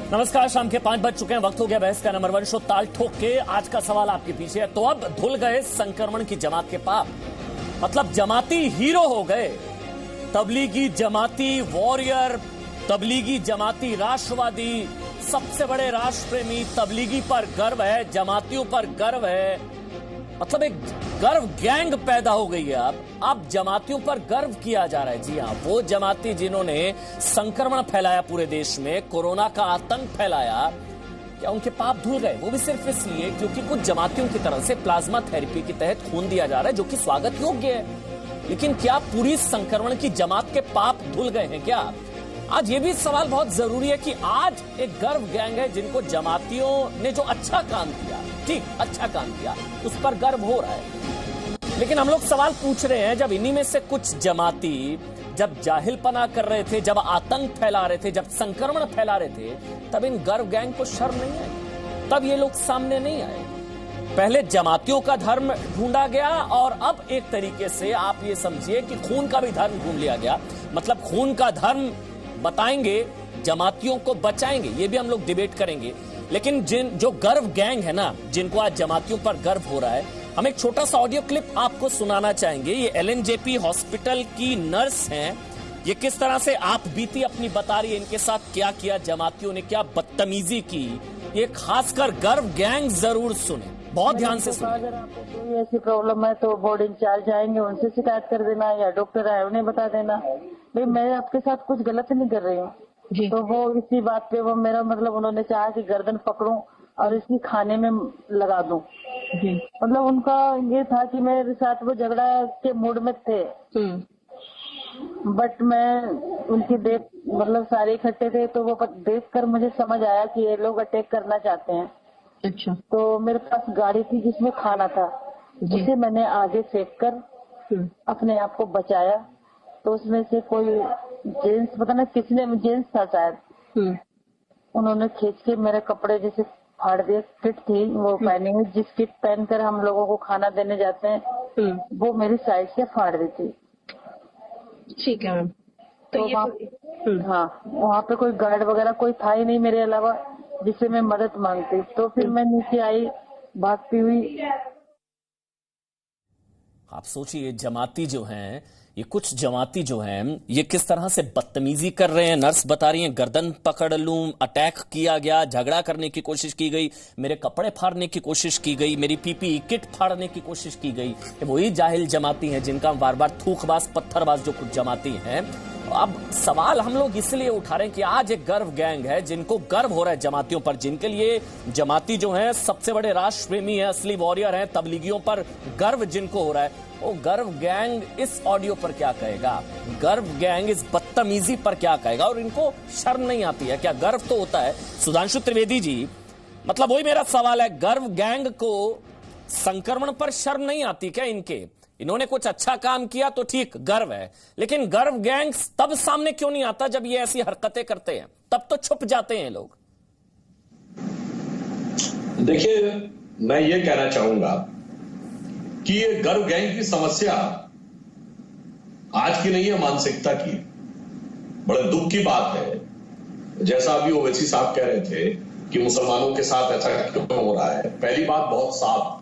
नमस्कार, शाम के 5 बज चुके हैं। वक्त हो गया बहस का नंबर 1 शो ताल ठोक के। आज का सवाल आपके पीछे है। तो अब धुल गए संक्रमण की जमात के पाप, मतलब जमाती हीरो हो गए। तबलीगी जमाती वॉरियर, तबलीगी जमाती राष्ट्रवादी, सबसे बड़े राष्ट्र प्रेमी। तबलीगी पर गर्व है, जमातियों पर गर्व है, मतलब एक गर्व गैंग पैदा हो गई है। अब जमातियों पर गर्व किया जा रहा है। जी हां, वो जमाती जिन्होंने संक्रमण फैलाया पूरे देश में, कोरोना का आतंक फैलाया, क्या उनके पाप धुल गए? वो भी सिर्फ इसलिए क्योंकि कुछ जमातियों की तरफ से प्लाज्मा थेरेपी के तहत खून दिया जा रहा है, जो कि स्वागत योग्य है। लेकिन क्या पूरी संक्रमण की जमात के पाप धुल गए हैं क्या? आज ये भी सवाल बहुत जरूरी है कि आज एक गर्व गैंग है जिनको जमातियों ने जो अच्छा काम किया, ठीक अच्छा काम किया, उस पर गर्व हो रहा है। लेकिन हम लोग सवाल पूछ रहे हैं, जब इन्हीं में से कुछ जमाती जब जाहिलपना कर रहे थे, जब आतंक फैला रहे थे, जब संक्रमण फैला रहे थे, तब इन गर्व गैंग को शर्म नहीं आई, तब ये लोग सामने नहीं आए। पहले जमातियों का धर्म ढूंढा गया और अब एक तरीके से आप ये समझिए कि खून का भी धर्म ढूंढ लिया गया। मतलब खून का धर्म बताएंगे, जमातियों को बचाएंगे, ये भी हम लोग डिबेट करेंगे। लेकिन जो गर्व गैंग है ना, जिनको आज जमातियों पर गर्व हो रहा है, हम एक छोटा सा ऑडियो क्लिप आपको सुनाना चाहेंगे। ये एलएनजेपी हॉस्पिटल की नर्स हैं, ये किस तरह से आप बीती अपनी बता रही है, इनके साथ क्या किया जमातियों ने, क्या बदतमीजी की। ये खासकर गर्व गैंग जरूर सुने, बहुत ध्यान से सुने। अगर आपको कोई ऐसी प्रॉब्लम है तो बोर्ड इंचार्ज आएंगे, उनसे शिकायत कर देना, या डॉक्टर आए उन्हें बता देना। भाई मैं आपके साथ कुछ गलत नहीं कर रही हूँ। तो वो इसी बात पे वो मेरा मतलब उन्होंने चाहा कि गर्दन पकड़ूं और इसकी खाने में लगा दूं। मतलब उनका ये था कि मेरे साथ वो झगड़ा के मूड में थे। बट मैं उनकी मतलब सारे इकट्ठे थे, तो वो देख कर मुझे समझ आया कि ये लोग अटैक करना चाहते हैं। अच्छा। तो मेरे पास गाड़ी थी जिसमें खाना था, जिसे मैंने आगे फेंक कर अपने आप को बचाया। तो उसमें से कोई जेंट्स, पता नहीं किसने, जेंट्स था शायद, उन्होंने खींच के मेरे कपड़े जैसे फाड़ दिए। किट थी वो पहनी हुई, जिस किट पहनकर हम लोगों को खाना देने जाते हैं, वो मेरी साइड से फाड़ दी थी। ठीक है मैम। तो हाँ, वहाँ पे कोई गार्ड वगैरह कोई था ही नहीं मेरे अलावा जिससे मैं मदद मांगती। तो फिर मैं नीचे आई भागती हुई। आप सोचिए, जमाती जो हैं, ये कुछ जमाती जो हैं, ये किस तरह से बदतमीजी कर रहे हैं। नर्स बता रही हैं, गर्दन पकड़ लूं, अटैक किया गया, झगड़ा करने की कोशिश की गई, मेरे कपड़े फाड़ने की कोशिश की गई, मेरी पीपीई किट फाड़ने की कोशिश की गई। वही जाहिल जमाती हैं जिनका बार बार थूकबाज पत्थरबाज जो कुछ जमाती हैं। अब सवाल हम लोग इसलिए उठा रहे हैं कि आज एक गर्व गैंग है जिनको गर्व हो रहा है जमातियों पर, जिनके लिए जमाती जो है सबसे बड़े राष्ट्र प्रेमी है, असली वॉरियर है। तबलीगियों पर गर्व जिनको हो रहा है, वो गर्व गैंग इस ऑडियो पर क्या कहेगा? गर्व गैंग इस बदतमीजी पर क्या कहेगा? और इनको शर्म नहीं आती है क्या? गर्व तो होता है। सुधांशु त्रिवेदी जी, मतलब वही मेरा सवाल है, गर्व गैंग को संक्रमण पर शर्म नहीं आती क्या? इन्होंने कुछ अच्छा काम किया तो ठीक, गर्व है, लेकिन गर्व गैंग तब सामने क्यों नहीं आता जब ये ऐसी हरकतें करते हैं? तब तो छुप जाते हैं लोग। देखिए, मैं ये कहना चाहूंगा कि ये गर्व गैंग की समस्या आज की नहीं है, मानसिकता की। बड़े दुख की बात है, जैसा अभी ओवैसी साहब कह रहे थे कि मुसलमानों के साथ ऐसा क्यों हो रहा है। पहली बात बहुत साफ,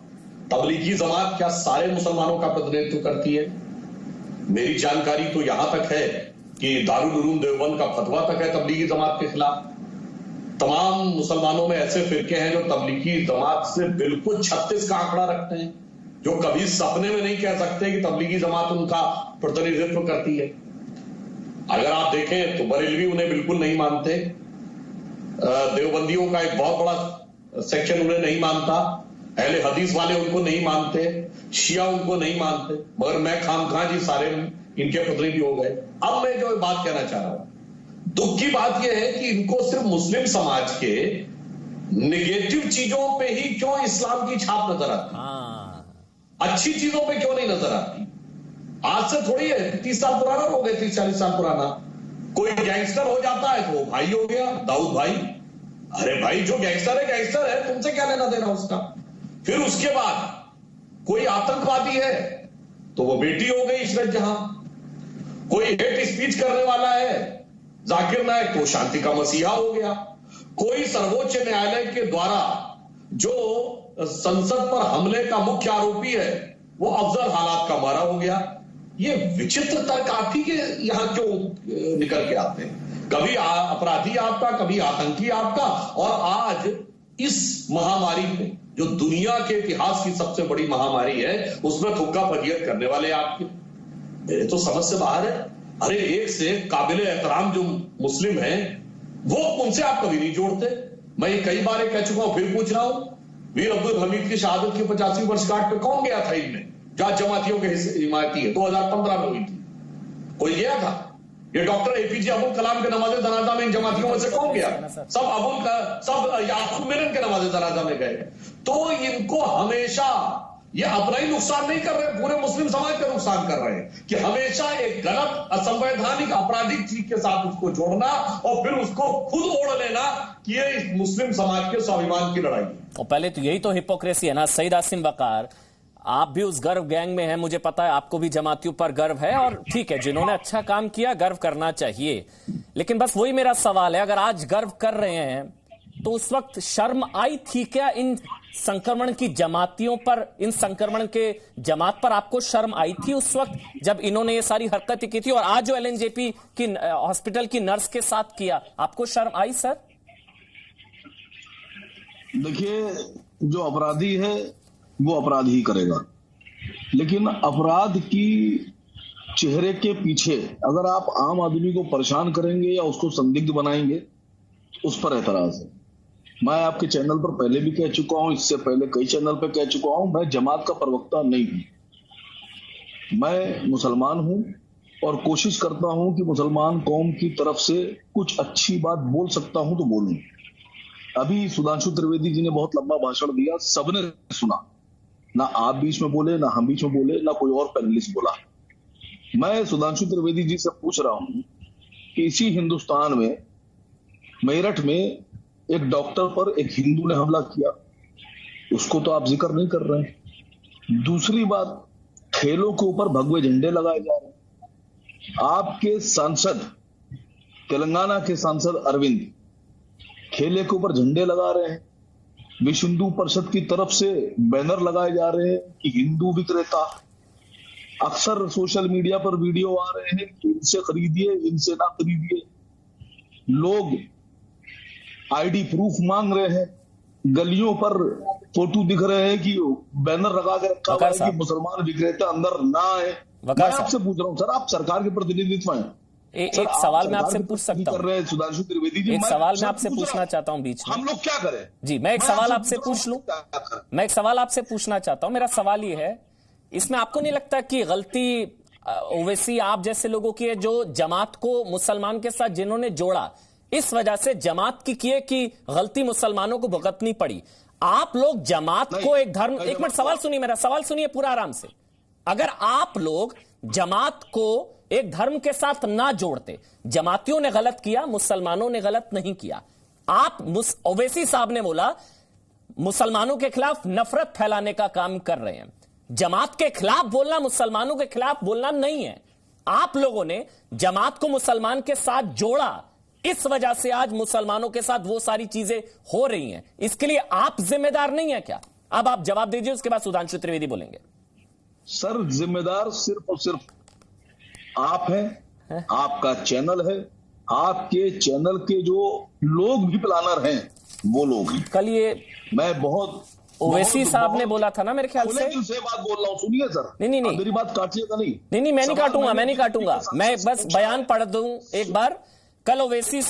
तबलीगी जमात क्या सारे मुसलमानों का प्रतिनिधित्व करती है? मेरी जानकारी तो यहां तक है कि दारुल उलूम देवबंद का फतवा तक है तबलीगी जमात के खिलाफ। तमाम मुसलमानों में ऐसे फिरके हैं जो तबलीगी जमात से बिल्कुल 36 का आंकड़ा रखते हैं, जो कभी सपने में नहीं कह सकते कि तबलीगी जमात उनका प्रतिनिधित्व करती है। अगर आप देखें तो बरेलवी उन्हें बिल्कुल नहीं मानते, देवबंदियों का एक बहुत बड़ा सेक्शन उन्हें नहीं मानता, अहले हदीस वाले उनको नहीं मानते, शिया उनको नहीं मानते, मगर मैं खामखा जी सारे इनके प्रतिनिधि हो गए। अब मैं जो बात कहना चाह रहा हूं, दुख की बात यह है कि इनको सिर्फ मुस्लिम समाज के निगेटिव चीजों पे ही क्यों इस्लाम की छाप नजर आती, अच्छी चीजों पे क्यों नहीं नजर आती। आज से थोड़ी है, 30 साल पुराना हो गए, 30-40 साल पुराना। कोई गैंगस्टर हो जाता है तो वो भाई हो गया, दाऊद भाई। अरे भाई, जो गैंगस्टर है, तुमसे क्या लेना देना उसका। फिर उसके बाद कोई आतंकवादी है तो वो बेटी हो गई इशरत जहां। कोई हेट स्पीच करने वाला है, जाकिर नायक, तो शांति का मसीहा हो गया। कोई सर्वोच्च न्यायालय के द्वारा जो संसद पर हमले का मुख्य आरोपी है वो अफजल हालात का मारा हो गया। ये विचित्र तर्क आप ही के यहां क्यों निकल के आते हैं? कभी अपराधी आपका, कभी आतंकी आपका, और आज इस महामारी में जो दुनिया के इतिहास की सबसे बड़ी महामारी है उसमें थुक्का फजीयत करने वाले आपके, मेरे तो समझ से बाहर है। अरे एक से काबिल एहतराम जो मुस्लिम है वो उनसे आप कभी नहीं जोड़ते। मैं ये कई बार कह चुका हूं, फिर पूछ रहा हूं, मीर अब्दुल हमीद की शहादत की 50वीं वर्षगांठ पे कौन गया था इनमें, जहां जमातियों के हिमायती है 2015 में हुई थी, कोई गया था? ये डॉक्टर एपीजे अबुल कलाम के नमाज़े जनाजा में इन जमातियों में से कौन गया? सब याकूब मेनन के नमाज़े जनाजा में गए। तो इनको हमेशा ये अपना ही नुकसान नहीं कर रहे, पूरे मुस्लिम समाज का नुकसान कर रहे हैं कि हमेशा एक गलत, असंवैधानिक, आपराधिक चीज के साथ उसको जोड़ना और फिर उसको खुद ओढ़ लेना कि ये मुस्लिम समाज के स्वाभिमान की लड़ाई है। और पहले तो यही तो हिपोक्रेसी है ना सईद आसिम वकार, आप भी उस गर्व गैंग में हैं, मुझे पता है आपको भी जमातियों पर गर्व है, और ठीक है जिन्होंने अच्छा काम किया गर्व करना चाहिए, लेकिन बस वही मेरा सवाल है, अगर आज गर्व कर रहे हैं तो उस वक्त शर्म आई थी क्या इन संक्रमण की जमातियों पर, इन संक्रमण के जमात पर आपको शर्म आई थी उस वक्त जब इन्होंने ये सारी हरकतें की थी? और आज जो एलएनजेपी की हॉस्पिटल की नर्स के साथ किया, आपको शर्म आई सर? देखिए, जो अपराधी है वो अपराध ही करेगा, लेकिन अपराध की चेहरे के पीछे अगर आप आम आदमी को परेशान करेंगे या उसको संदिग्ध बनाएंगे, उस पर एतराज है। मैं आपके चैनल पर पहले भी कह चुका हूं, इससे पहले कई चैनल पर कह चुका हूं, मैं जमात का प्रवक्ता नहीं हूं। मैं मुसलमान हूं और कोशिश करता हूं कि मुसलमान कौम की तरफ से कुछ अच्छी बात बोल सकता हूं तो बोलूं। अभी सुधांशु त्रिवेदी जी ने बहुत लंबा भाषण दिया, सबने सुना, ना आप बीच में बोले, ना हम बीच में बोले, ना कोई और पैनलिस्ट बोला। मैं सुधांशु त्रिवेदी जी से पूछ रहा हूं कि इसी हिंदुस्तान में मेरठ में एक डॉक्टर पर एक हिंदू ने हमला किया, उसको तो आप जिक्र नहीं कर रहे हैं। दूसरी बात, ठेलों के ऊपर भगवे झंडे लगाए जा रहे हैं। आपके सांसद, तेलंगाना के सांसद अरविंद ठेले के ऊपर झंडे लगा रहे हैं। विश्व हिंदू परिषद की तरफ से बैनर लगाए जा रहे हैं कि हिंदू विक्रेता। अक्सर सोशल मीडिया पर वीडियो आ रहे हैं कि इनसे खरीदिए, इनसे ना खरीदिए। लोग आईडी प्रूफ मांग रहे हैं, गलियों पर फोटो दिख रहे हैं कि बैनर लगा के रखा हुआ है कि मुसलमान विक्रेता अंदर ना आए। मैं आपसे पूछ रहा हूं सर, आप सरकार के प्रतिनिधित्व हैं, एक सवाल मैं आपसे पूछ सकता हूं? सुधांशु त्रिवेदी जी, एक सवाल मैं आपसे पूछना चाहता हूं बीच में। हम लोग क्या करें? जी, मैं एक सवाल आपसे पूछ लूं? मैं एक सवाल आपसे पूछना चाहता हूं। मेरा सवाल ये है, इसमें आपको नहीं लगता कि गलती ओवैसी आप जैसे लोगों की है, जो जमात को मुसलमान के साथ जिन्होंने जोड़ा, इस वजह से जमात की किए कि गलती मुसलमानों को भुगतनी पड़ी? आप लोग जमात को एक धर्म, एक मिनट सवाल सुनिए, मेरा सवाल सुनिए पूरा आराम से। अगर आप लोग जमात को एक धर्म के साथ ना जोड़ते, जमातियों ने गलत किया, मुसलमानों ने गलत नहीं किया। आप ओवैसी साहब ने बोला मुसलमानों के खिलाफ नफरत फैलाने का काम कर रहे हैं। जमात के खिलाफ बोलना मुसलमानों के खिलाफ बोलना नहीं है। आप लोगों ने जमात को मुसलमान के साथ जोड़ा, इस वजह से आज मुसलमानों के साथ वो सारी चीजें हो रही हैं। इसके लिए आप जिम्मेदार नहीं है क्या? अब आप जवाब दीजिए, उसके बाद सुधांशु त्रिवेदी बोलेंगे। सर, जिम्मेदार सिर्फ और सिर्फ आप हैं, आपका चैनल है, आपके चैनल के जो लोग भी प्लानर हैं वो लोग हैं। कल ये मैं बहुत ओवैसी साहब ने बोला था ना, मेरे ख्याल से बात बोल रहा हूं, सुनिए सर। नहीं, मेरी बात काटिएगा नहीं। नहीं, मैं नहीं काटूंगा, मैं नहीं काटूंगा, मैं बस बयान पढ़ दूं एक बार। कल ओवैसी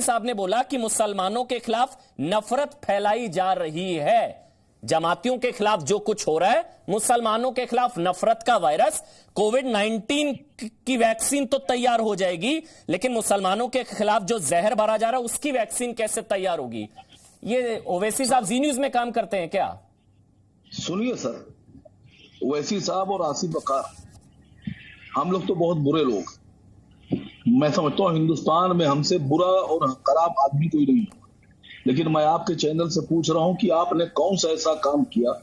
साहब ने बोला कि मुसलमानों के खिलाफ नफरत फैलाई जा रही है। जमातियों के खिलाफ जो कुछ हो रहा है, मुसलमानों के खिलाफ नफरत का वायरस, कोविड-19 की वैक्सीन तो तैयार हो जाएगी, लेकिन मुसलमानों के खिलाफ जो जहर भरा जा रहा है उसकी वैक्सीन कैसे तैयार होगी? ये ओवैसी साहब जी न्यूज में काम करते हैं क्या? सुनिए सर, ओवैसी साहब और आसिफ वकार, हम लोग तो बहुत बुरे लोग। मैं समझता हूं हिंदुस्तान में हमसे बुरा और खराब आदमी कोई नहीं है, लेकिन मैं आपके चैनल से पूछ रहा हूं कि आपने कौन सा ऐसा काम किया,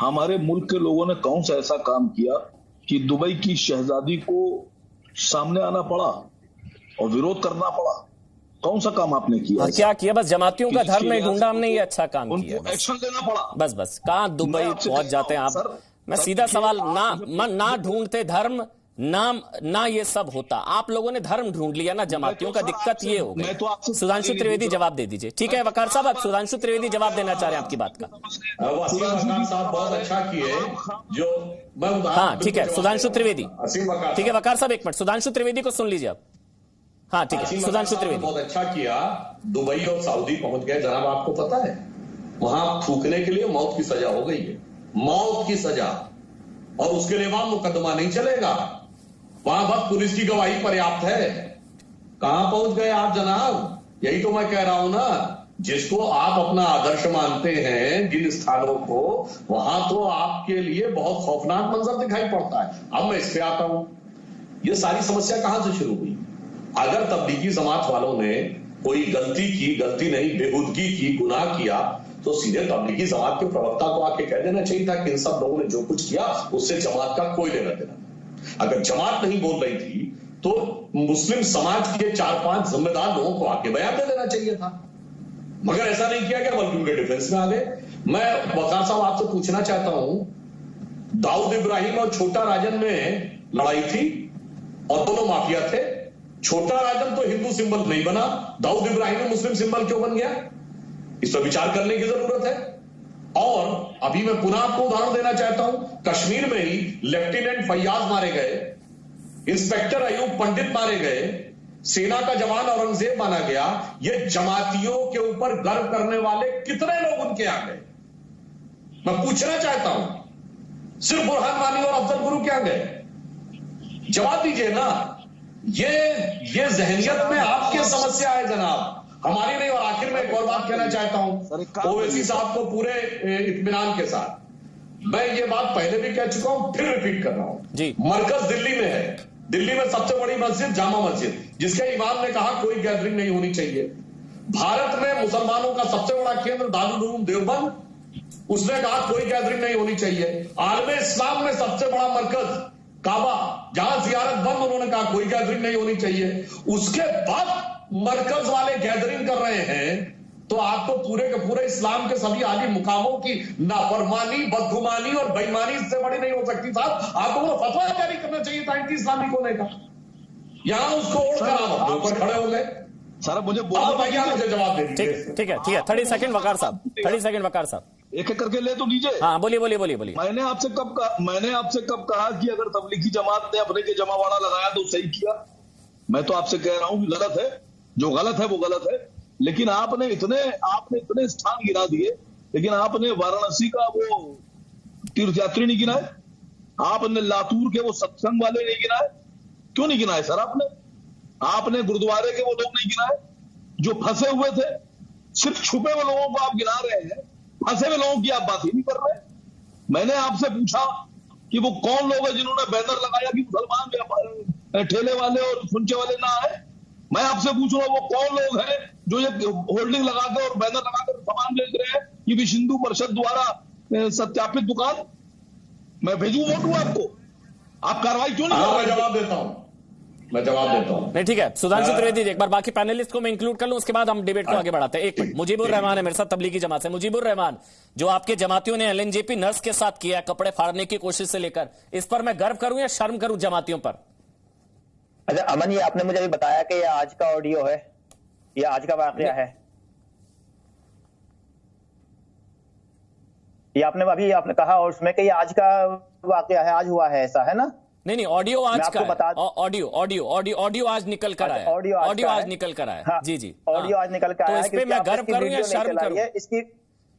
हमारे मुल्क के लोगों ने कौन सा ऐसा काम किया कि दुबई की शहजादी को सामने आना पड़ा और विरोध करना पड़ा? कौन सा काम आपने किया? क्या किया? बस जमातियों का किस धर्म नहीं चीज ढूंढा हमने, ये अच्छा काम किया। उनको एक्शन लेना पड़ा। बस कहाँ दुबई पहुंच जाते हैं आप। मैं सीधा सवाल, ना ढूंढते धर्म, ना ये सब होता। आप लोगों ने धर्म ढूंढ लिया ना जमातियों का, दिक्कत ये हो गई। सुधांशु त्रिवेदी जवाब दे दीजिए। ठीक है वकार साहब, आप सुधांशु त्रिवेदी जवाब देना चाह रहे हैं आपकी बात का। वकार साहब बहुत अच्छा किए जो। हाँ ठीक है सुधांशु त्रिवेदी, ठीक है वकार साहब एक मिनट, सुधांशु त्रिवेदी को सुन लीजिए आप। हाँ ठीक है सुधांशु त्रिवेदी। बहुत अच्छा किया, दुबई और सऊदी पहुंच गए। जनाब आपको पता है वहां थूकने के लिए मौत की सजा हो गई है, मौत की सजा, और उसके लिए वहां मुकदमा नहीं चलेगा, वहां बस पुलिस की गवाही पर्याप्त है। कहां पहुंच गए आप जनाब? यही तो मैं कह रहा हूं ना, जिसको आप अपना आदर्श मानते हैं जिन स्थानों को, वहां तो आपके लिए बहुत खौफनाक मंजर दिखाई पड़ता है। अब मैं इस पे आता हूं, ये सारी समस्या कहां से शुरू हुई? अगर तबलीगी जमात वालों ने कोई गलती की, गलती नहीं बेहुदगी की, गुनाह किया, तो सीधे तबलीगी जमात के प्रवक्ता को आके कह देना चाहिए था कि इन सब लोगों ने जो कुछ किया उससे जमात का कोई लेना देना। अगर जमात नहीं बोल रही थी तो मुस्लिम समाज के 4-5 जिम्मेदार लोगों को आके बयान दे देना चाहिए था, मगर ऐसा नहीं किया गया, बल्कि उनके डिफेंस में आ गए। मैं वकार साहब आपसे पूछना चाहता हूं, दाऊद इब्राहिम और छोटा राजन में लड़ाई थी और दोनों माफिया थे। छोटा राजन तो हिंदू सिंबल नहीं बना, दाऊद इब्राहिम में मुस्लिम सिंबल क्यों बन गया? इस पर विचार करने की जरूरत है। और अभी मैं पुनः आपको उदाहरण देना चाहता हूं, कश्मीर में ही लेफ्टिनेंट फैयाज मारे गए, इंस्पेक्टर अयूब पंडित मारे गए, सेना का जवान औरंगजेब माना गया। ये जमातियों के ऊपर गर्व करने वाले कितने लोग उनके आ गए? मैं पूछना चाहता हूं, सिर्फ बुरहान वानी और अफजल गुरु क्या गए? जवाब दीजिए ना। ये जहनियत में आपकी समस्या है जनाब, हमारी नहीं। और आखिर में एक और बात कहना चाहता हूं ओवैसी साहब को पूरे इत्मीनान के साथ, मैं ये बात पहले भी कह चुका हूं, फिर रिपीट कर रहा हूं। मरकज दिल्ली में है, दिल्ली में सबसे बड़ी मस्जिद जामा मस्जिद, जिसके इमाम ने कहा कोई गैदरिंग नहीं होनी चाहिए। भारत में मुसलमानों का सबसे बड़ा केंद्र दारुल उलूम देवबंद, उसने कहा कोई गैदरिंग नहीं होनी चाहिए। आलम इस्लाम में सबसे बड़ा मरकज काबा, जहां जियारत बंद, उन्होंने कहा कोई गैदरिंग नहीं होनी चाहिए। उसके बाद मरकज वाले गैदरिंग कर रहे हैं, तो आपको पूरे के पूरे इस्लाम के सभी आली मुकामों की नाफरमानी, बदगुमानी और बेईमानी इससे बड़ी नहीं हो सकती साहब। आपको वो फतवा जारी करना चाहिए था एंटी इस्लामिक होने का, यहां उसको ओढ़ कर आप अपने ऊपर खड़े हो गए। सर मुझे जवाब दे दीजिए। ठीक है 30 सेकंड वकार साहब, 30 सेकंड वकार साहब, एक एक करके ले तो लीजिए। हाँ बोलिए। मैंने आपसे कब कहा कि अगर तबलीगी जमात ने अपने के जमावाड़ा लगाया तो सही किया? मैं तो आपसे कह रहा हूं कि गलत है, जो गलत है वो गलत है। लेकिन आपने इतने स्थान गिना दिए, लेकिन आपने वाराणसी का वो तीर्थयात्री नहीं गिनाए, आपने लातूर के वो सत्संग वाले नहीं गिनाए। क्यों नहीं गिनाए सर? आपने गुरुद्वारे के वो लोग नहीं गिनाए जो फंसे हुए थे। सिर्फ छुपे हुए लोगों को आप गिना रहे हैं, फंसे हुए लोगों की आप बात ही नहीं कर रहे। मैंने आपसे पूछा कि वो कौन लोग हैं जिन्होंने बैनर लगाया कि मुसलमान ठेले वाले और फुंचे वाले ना आए। मैं आपसे पूछ रहा हूं वो कौन लोग हैं जो ये होल्डिंग लगाकर और बैनर लगाकर सामान बेच रहे हैं? ये विश्व हिंदू परिषद द्वारा सत्यापित दुकान। मैं भेजू वोट आपको, आप कार्रवाई क्यों नहीं? मैं जवाब देता हूं। नहीं ठीक है सुधांशु त्रिवेदी, एक बार बाकी पैनलिस्ट को मैं इंक्लूड कर लूं, उसके बाद हम डिबेट को आगे बढ़ाते हैं। एक मिनट, मुजीबुर रहमान है मेरे साथ तबलीगी जमात से। मुजीबुर रहमान, जो आपके जमातियों ने एलएनजेपी नर्स के साथ किया, कपड़े फाड़ने की कोशिश से लेकर, इस पर मैं गर्व करूं या शर्म करूं जमातियों पर? अच्छा अमन, ये आपने मुझे अभी बताया कि ये आज का ऑडियो है, ये आज का वाकया है, ये आपने कहा और उसमें कि ये आज का वाकया है, आज हुआ है, ऐसा है ना? नहीं ऑडियो आज का ऑडियो आज निकल कर आया, ऑडियो आज निकल कर आया। हाँ, जी ऑडियो आज निकल कर आया। तो इस पे मैं गर्व करूं या शर्म करूं? इसकी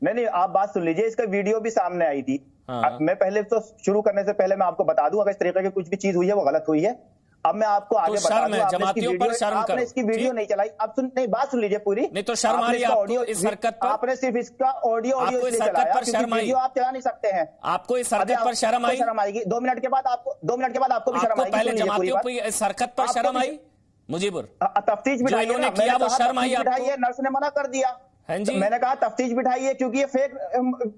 नहीं आप बात सुन लीजिए, इसका वीडियो भी सामने आई थी। हाँ। मैं पहले तो शुरू करने से पहले मैं आपको बता दूं, अगर इस तरीके की कुछ भी चीज हुई है वो गलत हुई है। अब मैं आपको आगे बता दूं, आपने इसकी वीडियो नहीं चलाई। अब बात सुन लीजिए पूरी। नहीं तो शर्म आ रही है आपको इस हरकत पर? आपने सिर्फ इसका ऑडियो इस हरकत पर शर्म आई? आप चला नहीं सकते हैं। आपको इस हरकत पर शर्म आई? शर्म आएगी 2 मिनट के बाद आपको भी शर्म आएगी। पहले जमातियों को इस हरकत पर शर्म आई? मुजीबुर, तफ्तीश बिठाई, इन्होंने किया वो शर्म आई आपको? नर्स ने मना कर दिया। हाँ जी, मैंने कहा तफ्तीश बिठाई है क्योंकि ये फेक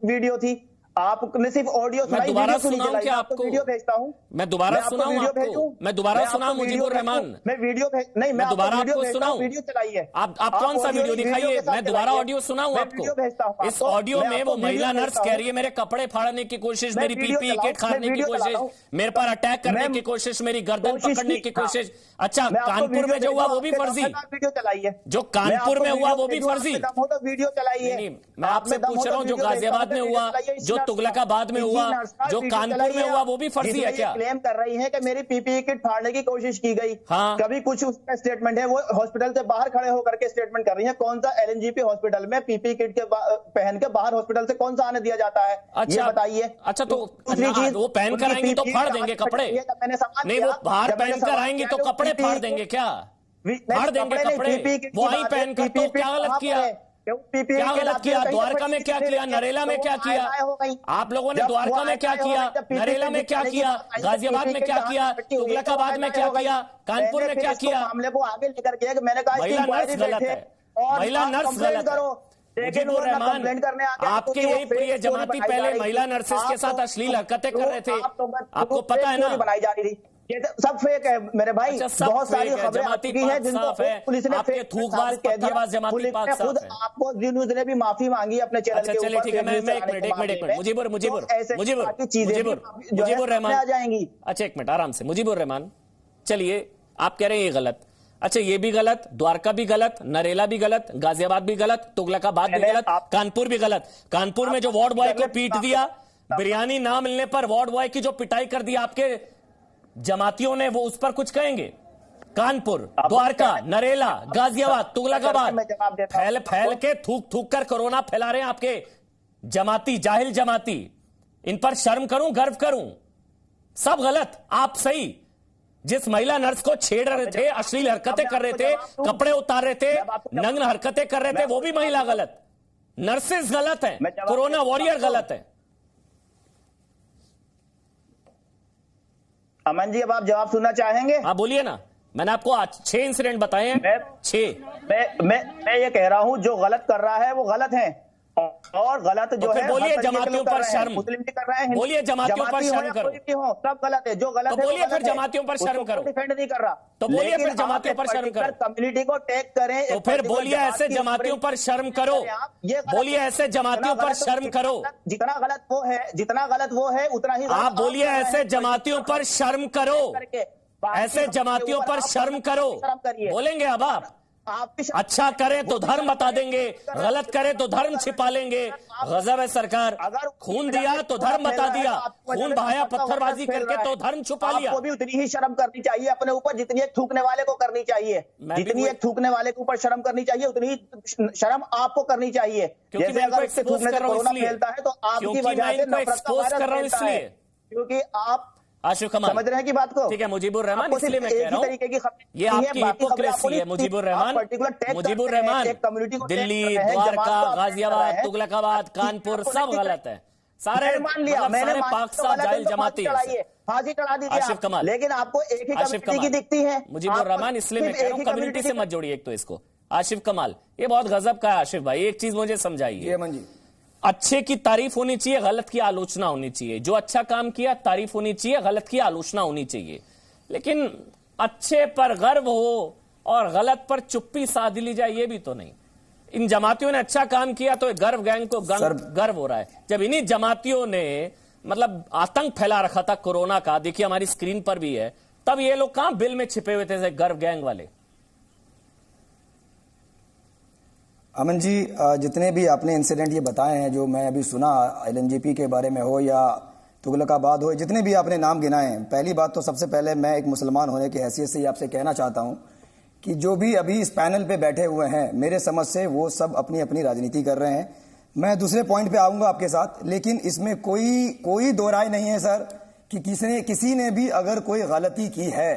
वीडियो थी। आपने सिर्फ ऑडियो मैं दोबारा सुनाऊं क्या आपको? वीडियो भेजता हूं, मैं दोबारा सुनाऊं आपको? मैं दोबारा सुनाऊं मुजीबुर रहमान? मैं वीडियो नहीं, मैं दोबारा आपको सुनाऊं? वीडियो चलाइए। आप कौन सा वीडियो दिखाइए? मैं दोबारा ऑडियो सुनाऊं आपको? इस ऑडियो में वो महिला नर्स कह रही है मेरे कपड़े फाड़ने की कोशिश, मेरी पीपीई किट फाड़ने की कोशिश, मेरे पर अटैक करने की कोशिश, मेरी गर्दन पकड़ने की कोशिश। अच्छा, कानपुर में जो हुआ वो भी फर्जी? वीडियो चलाइए। जो कानपुर में हुआ वो भी फर्जी? वीडियो चलाइए। मैं आपसे पूछ रहा हूँ, जो गाजियाबाद में हुआ, जो तुगलकाबाद में हुआ, जो कानपुर में हुआ, वो भी फर्जी है क्या? क्लेम कर रही है कि मेरी पीपीई किट फाड़ने की कोशिश की गई। हाँ। कभी कुछ उसका स्टेटमेंट है, वो हॉस्पिटल से बाहर खड़े होकर के स्टेटमेंट कर रही है। कौन सा एलएनजीपी हॉस्पिटल में पीपीई किट के पहन के बाहर हॉस्पिटल से कौन सा आने दिया जाता है? अच्छा, ये बताइए। अच्छा, तो वो पहन कर आएंगी तो फाड़ देंगे कपड़े? नहीं, वो बाहर पहन कर आएंगी तो कपड़े फाड़ देंगे क्या? फाड़ देंगे कपड़े? वो आई पहन कर, तो क्या गलत किया? क्या गलत किया? द्वारका में क्या किया? नरेला में क्या किया? आप लोगों ने द्वारका में क्या किया? नरेला में क्या किया? गाजियाबाद में क्या किया? तुगलकाबाद में क्या किया? कानपुर में क्या किया? मामले को आगे लेकर के मैंने कहा महिला नर्स गलत है, महिला नर्स गलत है। मुजीबुर रहमान, आपके यही प्रिय जमाती पहले महिला नर्सेस के साथ अश्लील हरकतें कर रहे थे, आपको पता है ना? बनाई जा रही थी, सब फेक है मेरे भाई। बहुत सारी खबरें आ चुकी हैं जिनको पुलिस ने आपके थूकबाज पत्थरबाज जमाती पाक साफ है। आपको न्यूज ने भी माफी मांगी अपने चैनल के ऊपर। चलिए ठीक है, मैं एक मिनट मुजीबुर रहमान आ जाएंगी। अच्छा, एक मिनट आराम से। मुजीबुर रहमान, चलिए आप कह रहे हैं ये गलत, अच्छा ये भी गलत, द्वारका भी गलत, नरेला भी गलत, गाजियाबाद भी गलत, तुगलकाबाद भी गलत, कानपुर भी गलत। कानपुर में जो वार्ड बॉय को पीट दिया, बिरयानी ना मिलने पर वार्ड बॉय की जो पिटाई कर दी आपके जमातियों ने, वो उस पर कुछ कहेंगे? कानपुर, द्वारका, नरेला, गाजियाबाद, तुगलकाबाद, फैल के थूक कर कोरोना फैला रहे हैं आपके जमाती, जाहिल जमाती। इन पर शर्म करूं, गर्व करूं? सब गलत, आप सही। जिस महिला नर्स को छेड़ रहे थे, अश्लील हरकतें कर रहे थे, कपड़े उतार रहे थे, नग्न हरकतें कर रहे थे, वो भी महिला गलत। नर्सेस गलत हैं, कोरोना वॉरियर गलत है। अमन जी, अब आप जवाब सुनना चाहेंगे? हाँ बोलिए ना। मैंने आपको आज 6 इंसिडेंट बताए हैं। 6 मैं ये कह रहा हूं, जो गलत कर रहा है वो गलत है, और गलत जो है बोलिए जमातियों पर शर्म। मुस्लिम भी कर रहे हैं, बोलिए जमातियों पर शर्म करो। सब गलत है, जो गलत है बोलिए फिर जमातियों पर शर्म करो। डिफेंड नहीं कर रहा तो बोलिए फिर जमातियों पर शर्म करो। कम्युनिटी को टैग करें तो फिर बोलिए ऐसे जमातियों पर शर्म करो। बोलिए ऐसे जमातियों पर शर्म करो। जितना गलत वो है उतना ही आप बोलिए ऐसे जमातियों पर शर्म करो, ऐसे जमातियों पर शर्म करो। बोलेंगे अब आप? अच्छा करे तो धर्म बता देंगे, गलत करे तो धर्म छिपा लेंगे। गजब है सरकार। खून दिया तो धर्म बता दिया, खून बहाया पत्थरबाजी करके तो धर्म छुपा लिया। आपको भी उतनी ही शर्म करनी चाहिए अपने ऊपर जितनी एक थूकने वाले को करनी चाहिए। जितनी एक थूकने वाले के ऊपर शर्म करनी चाहिए, उतनी ही शर्म आपको करनी चाहिए। क्योंकि मैं अगर इससे थूकने से कोरोना फैलता है तो आपकी वजह से नफरत का वायरस फैलता है, क्योंकि आप आशिफ कमाल समझ रहे हैं की बात को? ठीक है मुजीबुर रहमान, इसलिए मैं कह रहा हूं ये आपकी हिपोक्रेसी है। मुजीबुर रहमान, दिल्ली, द्वारका, गाजियाबाद, तुगलकाबाद, कानपुर सब गलत है। सारे मान लिया, मैंने पाक साफ जाहिल जमाती फांसी चढ़ा दी आशिफ कमाल, लेकिन आपको एक ही कम्युनिटी की दिखती है। मुजीबुर रहमान, इसलिए मैं कह रहा हूं कम्युनिटी से मत जोड़िए एक तो इसको। आशिफ कमाल, ये बहुत गजब का है आशिफ भाई। एक चीज मुझे समझाइए, अच्छे की तारीफ होनी चाहिए, गलत की आलोचना होनी चाहिए। जो अच्छा काम किया तारीफ होनी चाहिए, गलत की आलोचना होनी चाहिए। लेकिन अच्छे पर गर्व हो और गलत पर चुप्पी साध ली जाए, ये भी तो नहीं। इन जमातियों ने अच्छा काम किया तो गर्व गैंग को गर्व हो रहा है, जब इन्हीं जमातियों ने मतलब आतंक फैला रखा था कोरोना का, देखिए हमारी स्क्रीन पर भी है, तब ये लोग कहां बिल में छिपे हुए थे गर्व गैंग वाले। अमन जी, जितने भी आपने इंसिडेंट ये बताए हैं, जो मैं अभी सुना, एलएनजीपी के बारे में हो या तुगलकाबाद हो, जितने भी आपने नाम गिनाए हैं, पहली बात तो सबसे पहले मैं एक मुसलमान होने की हैसियत से आपसे कहना चाहता हूं कि जो भी अभी इस पैनल पे बैठे हुए हैं, मेरे समझ से वो सब अपनी अपनी राजनीति कर रहे हैं। मैं दूसरे पॉइंट पे आऊंगा आपके साथ, लेकिन इसमें कोई दो राय नहीं है सर कि किसी ने भी अगर कोई गलती की है,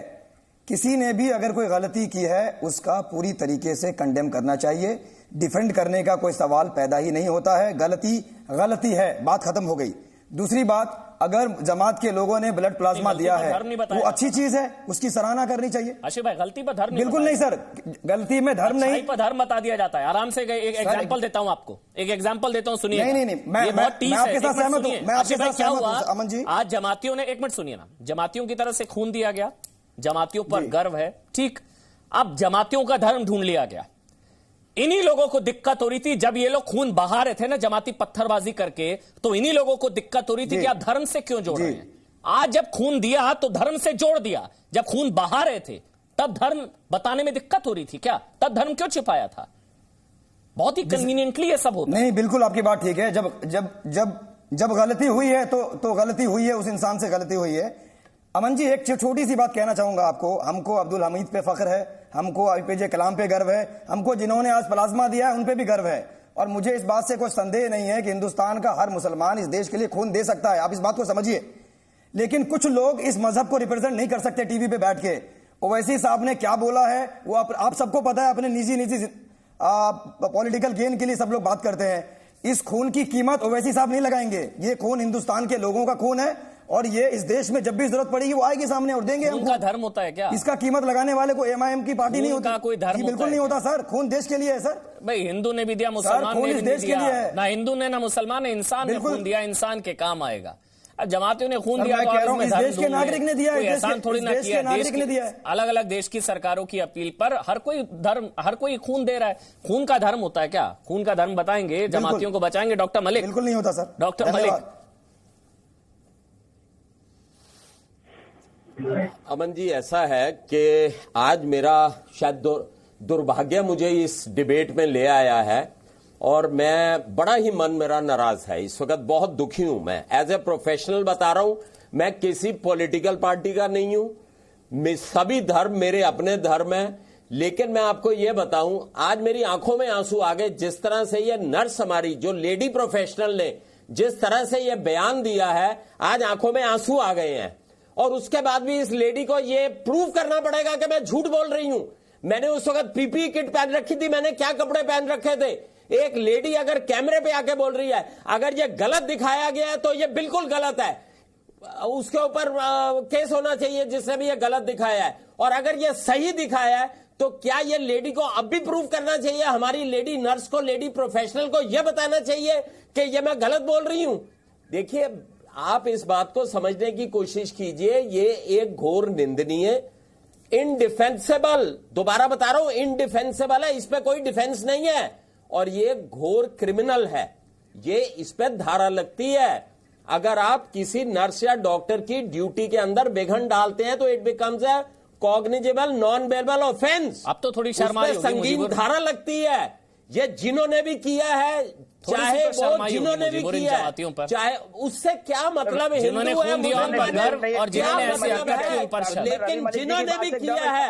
किसी ने भी अगर कोई गलती की है, उसका पूरी तरीके से कंडेम करना चाहिए। डिफेंड करने का कोई सवाल पैदा ही नहीं होता है। गलती है, बात खत्म हो गई। दूसरी बात, अगर जमात के लोगों ने ब्लड प्लाज्मा दिया है वो अच्छी चीज है, उसकी सराहना करनी चाहिए। आशिफ भाई, गलती पर धर्म बिल्कुल नहीं सर, गलती में धर्म नहीं, पर धर्म बता दिया जाता है। आराम से एक एग्जांपल देता हूं आपको, एक एग्जांपल देता हूं, सुनिए। नहीं, मैं आपके साथ सहमत हूं। आशिफ भाई, क्या हुआ अमन जी, आज जमातियों ने, एक मिनट सुनिए ना, जमातियों की तरफ से खून दिया गया, जमातियों पर गर्व है, ठीक। अब जमातियों का धर्म ढूंढ लिया गया। इन्हीं लोगों को दिक्कत हो रही थी जब ये लोग खून बहा रहे थे ना जमाती पत्थरबाजी करके, तो इन्हीं लोगों को दिक्कत हो रही थी कि आप धर्म से क्यों जोड़ रहे हैं। आज जब खून दिया तो धर्म से जोड़ दिया, जब खून बहा रहे थे तब धर्म बताने में दिक्कत हो रही थी क्या? तब धर्म क्यों छिपाया था? बहुत ही कन्वीनियंटली ये सब होता नहीं, बिल्कुल आपकी बात ठीक है। जब गलती हुई है तो गलती हुई है, उस इंसान से गलती हुई है। अमन जी, एक छोटी सी बात कहना चाहूंगा आपको। हमको अब्दुल हमीद पे फख्र है, हमको एपीजे कलाम पे गर्व है, हमको जिन्होंने आज प्लाज्मा दिया है उन पे भी गर्व है। और मुझे इस बात से कोई संदेह नहीं है कि हिंदुस्तान का हर मुसलमान इस देश के लिए खून दे सकता है, आप इस बात को समझिए। लेकिन कुछ लोग इस मजहब को रिप्रेजेंट नहीं कर सकते टीवी पे बैठ के। ओवैसी साहब ने क्या बोला है वो आप सबको पता है, अपने निजी पॉलिटिकल गेन के लिए सब लोग बात करते हैं। इस खून की कीमत ओवैसी साहब नहीं लगाएंगे। ये खून हिंदुस्तान के लोगों का खून है और ये इस देश में जब भी जरूरत पड़ेगी वो आएगी सामने और देंगे। उनका धर्म होता है क्या? इसका कीमत लगाने वाले को एमआईएम की पार्टी नहीं होता, कोई धर्म बिल्कुल नहीं होता सर। खून देश के लिए है सर। भाई, हिंदू ने भी दिया, मुसलमान ने भी देश के लिए है। ना हिंदू ने ना मुसलमान ने, इंसान ने खून दिया, इंसान के काम आएगा। जमातियों ने खून दिया तो इस देश के नागरिक ने दिया है, एहसान थोड़ी ना किया। नागरिक ने दिया है। अलग अलग देश की सरकारों की अपील पर हर कोई खून दे रहा है। खून का धर्म होता है क्या? खून का धर्म बताएंगे, जमातियों को बचाएंगे डॉक्टर मलिक? बिल्कुल नहीं होता सर। डॉक्टर मलिक। अमन जी, ऐसा है कि आज मेरा शायद दुर्भाग्य मुझे इस डिबेट में ले आया है और मैं बड़ा ही मन मेरा नाराज है इस वक्त, बहुत दुखी हूं। मैं एज ए प्रोफेशनल बता रहा हूं, मैं किसी पॉलिटिकल पार्टी का नहीं हूं, सभी धर्म मेरे अपने धर्म हैं। लेकिन मैं आपको यह बताऊं, आज मेरी आंखों में आंसू आ गए जिस तरह से ये नर्स हमारी जो लेडी प्रोफेशनल ने जिस तरह से ये बयान दिया है, आज आंखों में आंसू आ गए हैं। और उसके बाद भी इस लेडी को ये प्रूव करना पड़ेगा कि मैं झूठ बोल रही हूं। मैंने उस वक्त पीपीई किट पहन रखी थी, मैंने क्या कपड़े पहन रखे थे। एक लेडी अगर कैमरे पे आके बोल रही है, अगर ये गलत दिखाया गया है तो ये बिल्कुल गलत है, उसके ऊपर केस होना चाहिए जिसने भी ये गलत दिखाया है। और अगर ये सही दिखाया है तो क्या ये लेडी को अब भी प्रूव करना चाहिए, हमारी लेडी नर्स को, लेडी प्रोफेशनल को यह बताना चाहिए कि ये मैं गलत बोल रही हूं। देखिए, आप इस बात को समझने की कोशिश कीजिए, ये एक घोर निंदनीय, इनडिफेंसेबल, दोबारा बता रहा हूं, इनडिफेंसेबल है, इस पे कोई डिफेंस नहीं है और ये घोर क्रिमिनल है। ये इस पे धारा लगती है। अगर आप किसी नर्स या डॉक्टर की ड्यूटी के अंदर विघन डालते हैं तो it becomes a cognizable non bailable offence. अब तो थोड़ी शर्मा संगीन धारा लगती है। ये जिन्होंने भी किया है, चाहे वो जिन्होंने भी किया है, चाहे उससे क्या मतलब है, हिंदू है और जिन्होंने ऐसे हरकत की ऊपर, लेकिन जिन्होंने भी किया है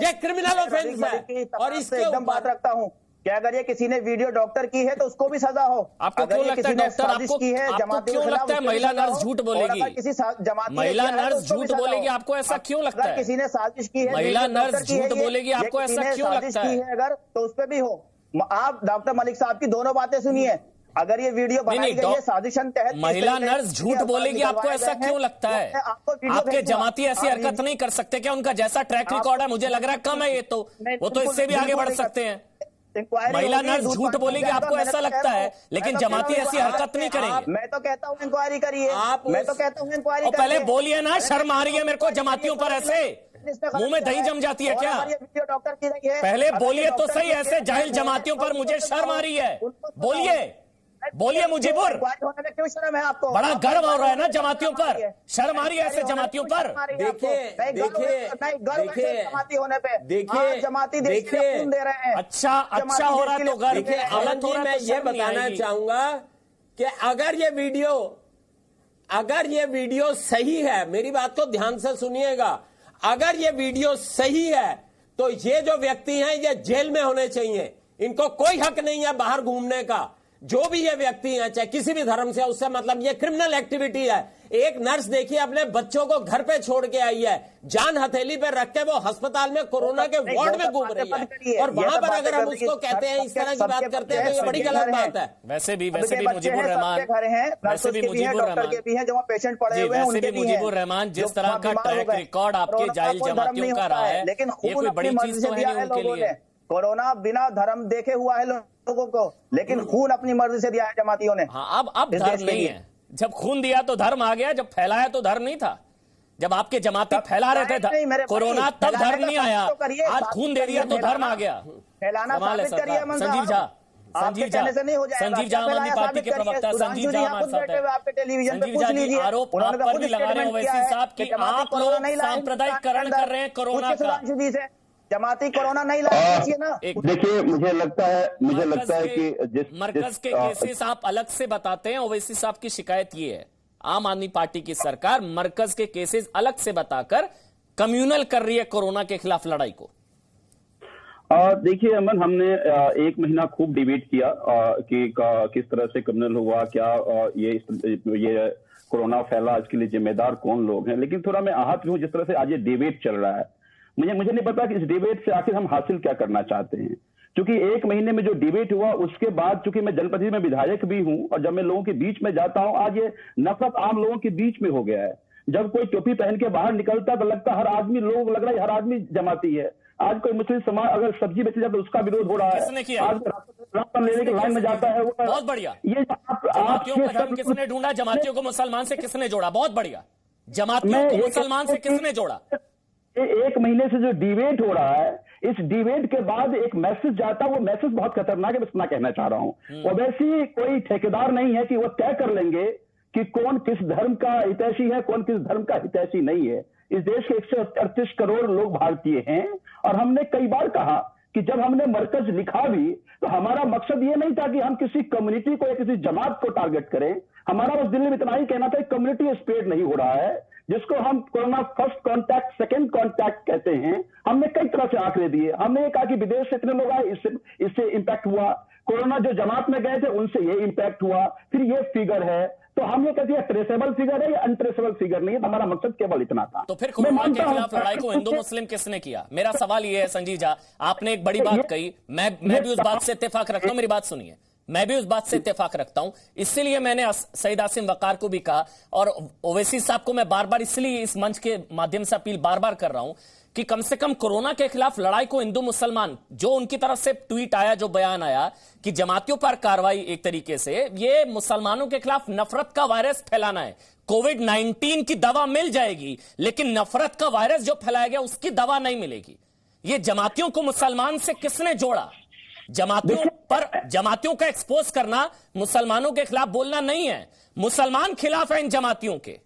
ये क्रिमिनल ऑफेंस है। और इसके एकदम बात रखता हूं कि अगर ये किसी ने वीडियो डॉक्टर की है तो उसको भी सजा हो। आपको क्यों लगता है डॉक्टर, आपको क्यों लगता है महिला नर्स झूठ बोलेगी? किसी जमाती महिला नर्स झूठ बोलेगी, आपको ऐसा क्यों लगता है? किसी ने साजिश की है, महिला नर्स झूठ बोलेगी, आपको ऐसा क्यों लगता है? अगर तो उस पर भी हो। आप डॉक्टर मलिक साहब की दोनों बातें सुनिए। अगर ये वीडियो बनाई गई है साजिशन तहत, महिला नर्स झूठ बोलेगी, आपको ऐसा क्यों लगता है? आपके जमाती ऐसी हरकत नहीं कर सकते क्या? उनका जैसा ट्रैक रिकॉर्ड है मुझे लग रहा है कम है ये तो, वो तो इससे भी आगे बढ़ सकते हैं। महिला नर्स झूठ बोलेगी, आपको ऐसा लगता है, लेकिन जमाती ऐसी हरकत नहीं करेंगे। मैं तो कहता हूँ इंक्वायरी करिए, मैं तो कहता हूँ इंक्वायरी। पहले बोलिए ना, शर्म आ रही है मेरे को जमातियों पर, ऐसे मुंह में दही जम जाती है क्या? डॉक्टर की है, पहले बोलिए तो सही, ऐसे जाहिल जमातियों पर मुझे शर्म आ रही है। बोलिए मुजीबुर, क्यों शर्म है आपको? बड़ा गर्व हो रहा है ना जमातियों पर, शर्म आ रही है ऐसे जमातियों पर। देखिए जमाती दे रहे हैं। अच्छा हो रहा है तो गर्व। देखिए अमन जी, मैं ये बताना चाहूंगा कि अगर ये वीडियो सही है, मेरी बात को ध्यान से सुनिएगा, अगर ये वीडियो सही है तो ये जो व्यक्ति हैं ये जेल में होने चाहिए। इनको कोई हक नहीं है बाहर घूमने का। जो भी ये व्यक्ति है, चाहे किसी भी धर्म से, उससे मतलब ये क्रिमिनल एक्टिविटी है। एक नर्स देखिए अपने बच्चों को घर पे छोड़ के आई है, जान हथेली पे रख के वो अस्पताल में कोरोना के वार्ड में घूम रही है, और वहां पर अगर हम उसको कहते हैं, इस तरह की बात करते हैं, तो ये बड़ी गलत बात है। वैसे भी मुजीबुर रहमान, वैसे भी मुजीबुर रहमान जिस तरह का ट्रैक रिकॉर्ड आपके जाहिल जमातियों का रहा है, ये कोई बड़ी चीज तो है नहीं उनके लिए। कोरोना बिना धर्म देखे हुआ है लोगों को, लेकिन खून अपनी मर्जी से दिया है जमातियों ने। हाँ, अब धर्म नहीं है। जब खून दिया तो धर्म आ गया, जब फैलाया तो धर्म नहीं था। जब आपके जमाती फैला रहे थे कोरोना, तब धर्म नहीं आया। आज खून दे दिया तो धर्म आ गया। फैलाना साबित करिए। संजीव झा आम आदमी पार्टी के प्रवक्ता संजीव झा आपके टेलीविजन पे पूछ लीजिए। आरोप आप पर भी लगा रहे हैं ओवैसी साहब कि आप लोग सांप्रदायिकरण कर रहे हैं कोरोना का। जमाती कोरोना नहीं लाइए ना। देखिए, मुझे लगता है कि जिस मरकज के केसेस आप अलग से बताते हैं। ओवैसी साहब की शिकायत ये है, आम आदमी पार्टी की सरकार मरकज के केसेस अलग से बताकर कम्युनल कर रही है कोरोना के खिलाफ लड़ाई को। देखिए अमन, हमने एक महीना खूब डिबेट किया कि किस तरह से कम्युनल हुआ, क्या ये कोरोना फैला, इसके लिए जिम्मेदार कौन लोग हैं। लेकिन थोड़ा मैं आहत हूं जिस तरह से आज ये डिबेट चल रहा है। मुझे नहीं पता कि इस डिबेट से आखिर हम हासिल क्या करना चाहते हैं, क्योंकि एक महीने में जो डिबेट हुआ उसके बाद, चूंकि मैं जनप्रतिनिधि में विधायक भी हूं और जब मैं लोगों के बीच में जाता हूं, आज ये नफरत आम लोगों के बीच में हो गया है। जब कोई टोपी पहन के बाहर निकलता तो लगता हर आदमी, लोग लग रहा है हर आदमी जमाती है। आज कोई मुस्लिम समाज अगर सब्जी बेचे जाए तो उसका विरोध हो रहा है। आज राशन लेने के लाइन में जाता है। बहुत बढ़िया। ये जमातियों का धर्म किसने ढूंढा? जमातियों को मुसलमान से किसने जोड़ा? बहुत बढ़िया। जमातियों को मुसलमान से किसने जोड़ा? एक महीने से जो डिबेट हो रहा है, इस डिबेट के बाद एक मैसेज जाता है, वो मैसेज बहुत खतरनाक है। मैं इतना कहना चाह रहा हूं। और वैसे कोई ठेकेदार नहीं है कि वो तय कर लेंगे कि कौन किस धर्म का हितैषी है, कौन किस धर्म का हितैषी नहीं है। इस देश के 138 करोड़ लोग भारतीय हैं, और हमने कई बार कहा कि जब हमने मरकज लिखा भी तो हमारा मकसद ये नहीं था कि हम किसी कम्युनिटी को या किसी जमात को टारगेट करें। हमारा बस दिल्ली में इतना ही कहना था कि कम्युनिटी स्प्रेड नहीं हो रहा है, जिसको हम corona first contact, second contact कहते हैं। हमने कई तरह से आंकड़े दिए। हमने ये कहा कि विदेश से इतने लोग आए, इससे इंपैक्ट हुआ। कोरोना जो जमात में गए थे उनसे ये इंपैक्ट हुआ। फिर ये फिगर है, तो हम ये कहते हैं ट्रेसेबल फिगर है या अनट्रेसेबल फिगर नहीं है। तो हमारा मकसद केवल इतना था। तो फिर कोरोना के खिलाफ लड़ाई को हिंदू मुस्लिम किसने किया? मेरा सवाल ये है संजीव झा, आपने एक बड़ी बात कही, मैं भी उस बात से इत्तेफाक रखता हूं। मेरी बात सुनिए, मैं भी उस बात से इत्तेफाक रखता हूं। इसीलिए मैंने सईद आसिम वकार को भी कहा, और ओवैसी साहब को मैं बार बार इसलिए इस मंच के माध्यम से अपील बार बार कर रहा हूं कि कम से कम कोरोना के खिलाफ लड़ाई को हिंदू मुसलमान, जो उनकी तरफ से ट्वीट आया, जो बयान आया कि जमातियों पर कार्रवाई, एक तरीके से ये मुसलमानों के खिलाफ नफरत का वायरस फैलाना है। कोविड-19 की दवा मिल जाएगी, लेकिन नफरत का वायरस जो फैलाया गया उसकी दवा नहीं मिलेगी। ये जमातियों को मुसलमान से किसने जोड़ा? जमातियों का एक्सपोज करना मुसलमानों के खिलाफ बोलना नहीं है। मुसलमान खिलाफ है इन जमातियों के।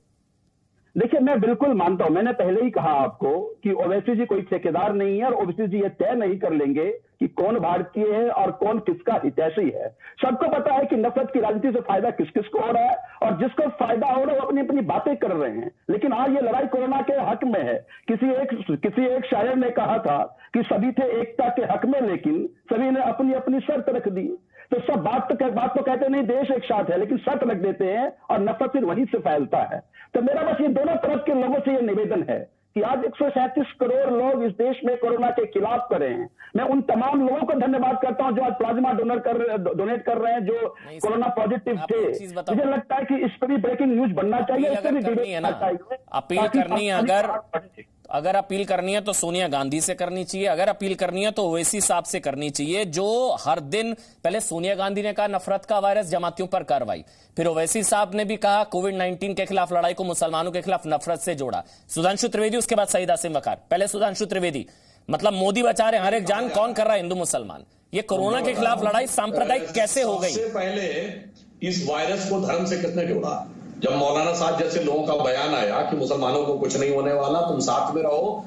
देखिए, मैं बिल्कुल मानता हूं, मैंने पहले ही कहा आपको कि ओवैसी जी कोई ठेकेदार नहीं है, और ओवैसी जी ये तय नहीं कर लेंगे कि कौन भारतीय है और कौन किसका हितैषी है। सबको पता है कि नफरत की राजनीति से फायदा किस किस को हो रहा है, और जिसको फायदा हो रहा है वो अपनी अपनी बातें कर रहे हैं। लेकिन आज ये लड़ाई कोरोना के हक में है। किसी एक शायर ने कहा था कि सभी थे एकता के हक में, लेकिन सभी ने अपनी अपनी शर्त रख दी। तो सब बात तो कहते नहीं, देश एक साथ है, लेकिन शर्त रख देते हैं और नफरत फिर वहीं से फैलता है। तो मेरा बस ये दोनों तरफ के लोगों से ये निवेदन है कि आज 137 करोड़ लोग इस देश में कोरोना के खिलाफ कर रहे हैं। मैं उन तमाम लोगों को धन्यवाद करता हूं जो आज प्लाज्मा डोनेट कर रहे हैं, जो कोरोना पॉजिटिव थे। मुझे लगता है कि इस पर भी ब्रेकिंग न्यूज बनना चाहिए, इस पर भी डिबेट करना चाहिए। अपील करनी है, अगर अपील करनी है तो सोनिया गांधी से करनी चाहिए, अगर अपील करनी है तो ओवैसी साहब से करनी चाहिए, जो हर दिन, पहले सोनिया गांधी ने कहा नफरत का वायरस, जमातियों पर कार्रवाई, फिर ओवैसी साहब ने भी कहा कोविड-19 के खिलाफ लड़ाई को मुसलमानों के खिलाफ नफरत से जोड़ा। सुधांशु त्रिवेदी, उसके बाद सईद आसिम वकार। पहले सुधांशु त्रिवेदी, मतलब मोदी बचा रहे हर एक जान, कौन कर रहा है? हिंदू मुसलमान। ये कोरोना के खिलाफ लड़ाई सांप्रदायिक कैसे हो गई? सबसे पहले इस वायरस को धर्म से किसने जोड़ा? जब मौलाना साहब जैसे लोगों का बयान आया कि मुसलमानों को कुछ नहीं होने वाला, तुम साथ में रहो,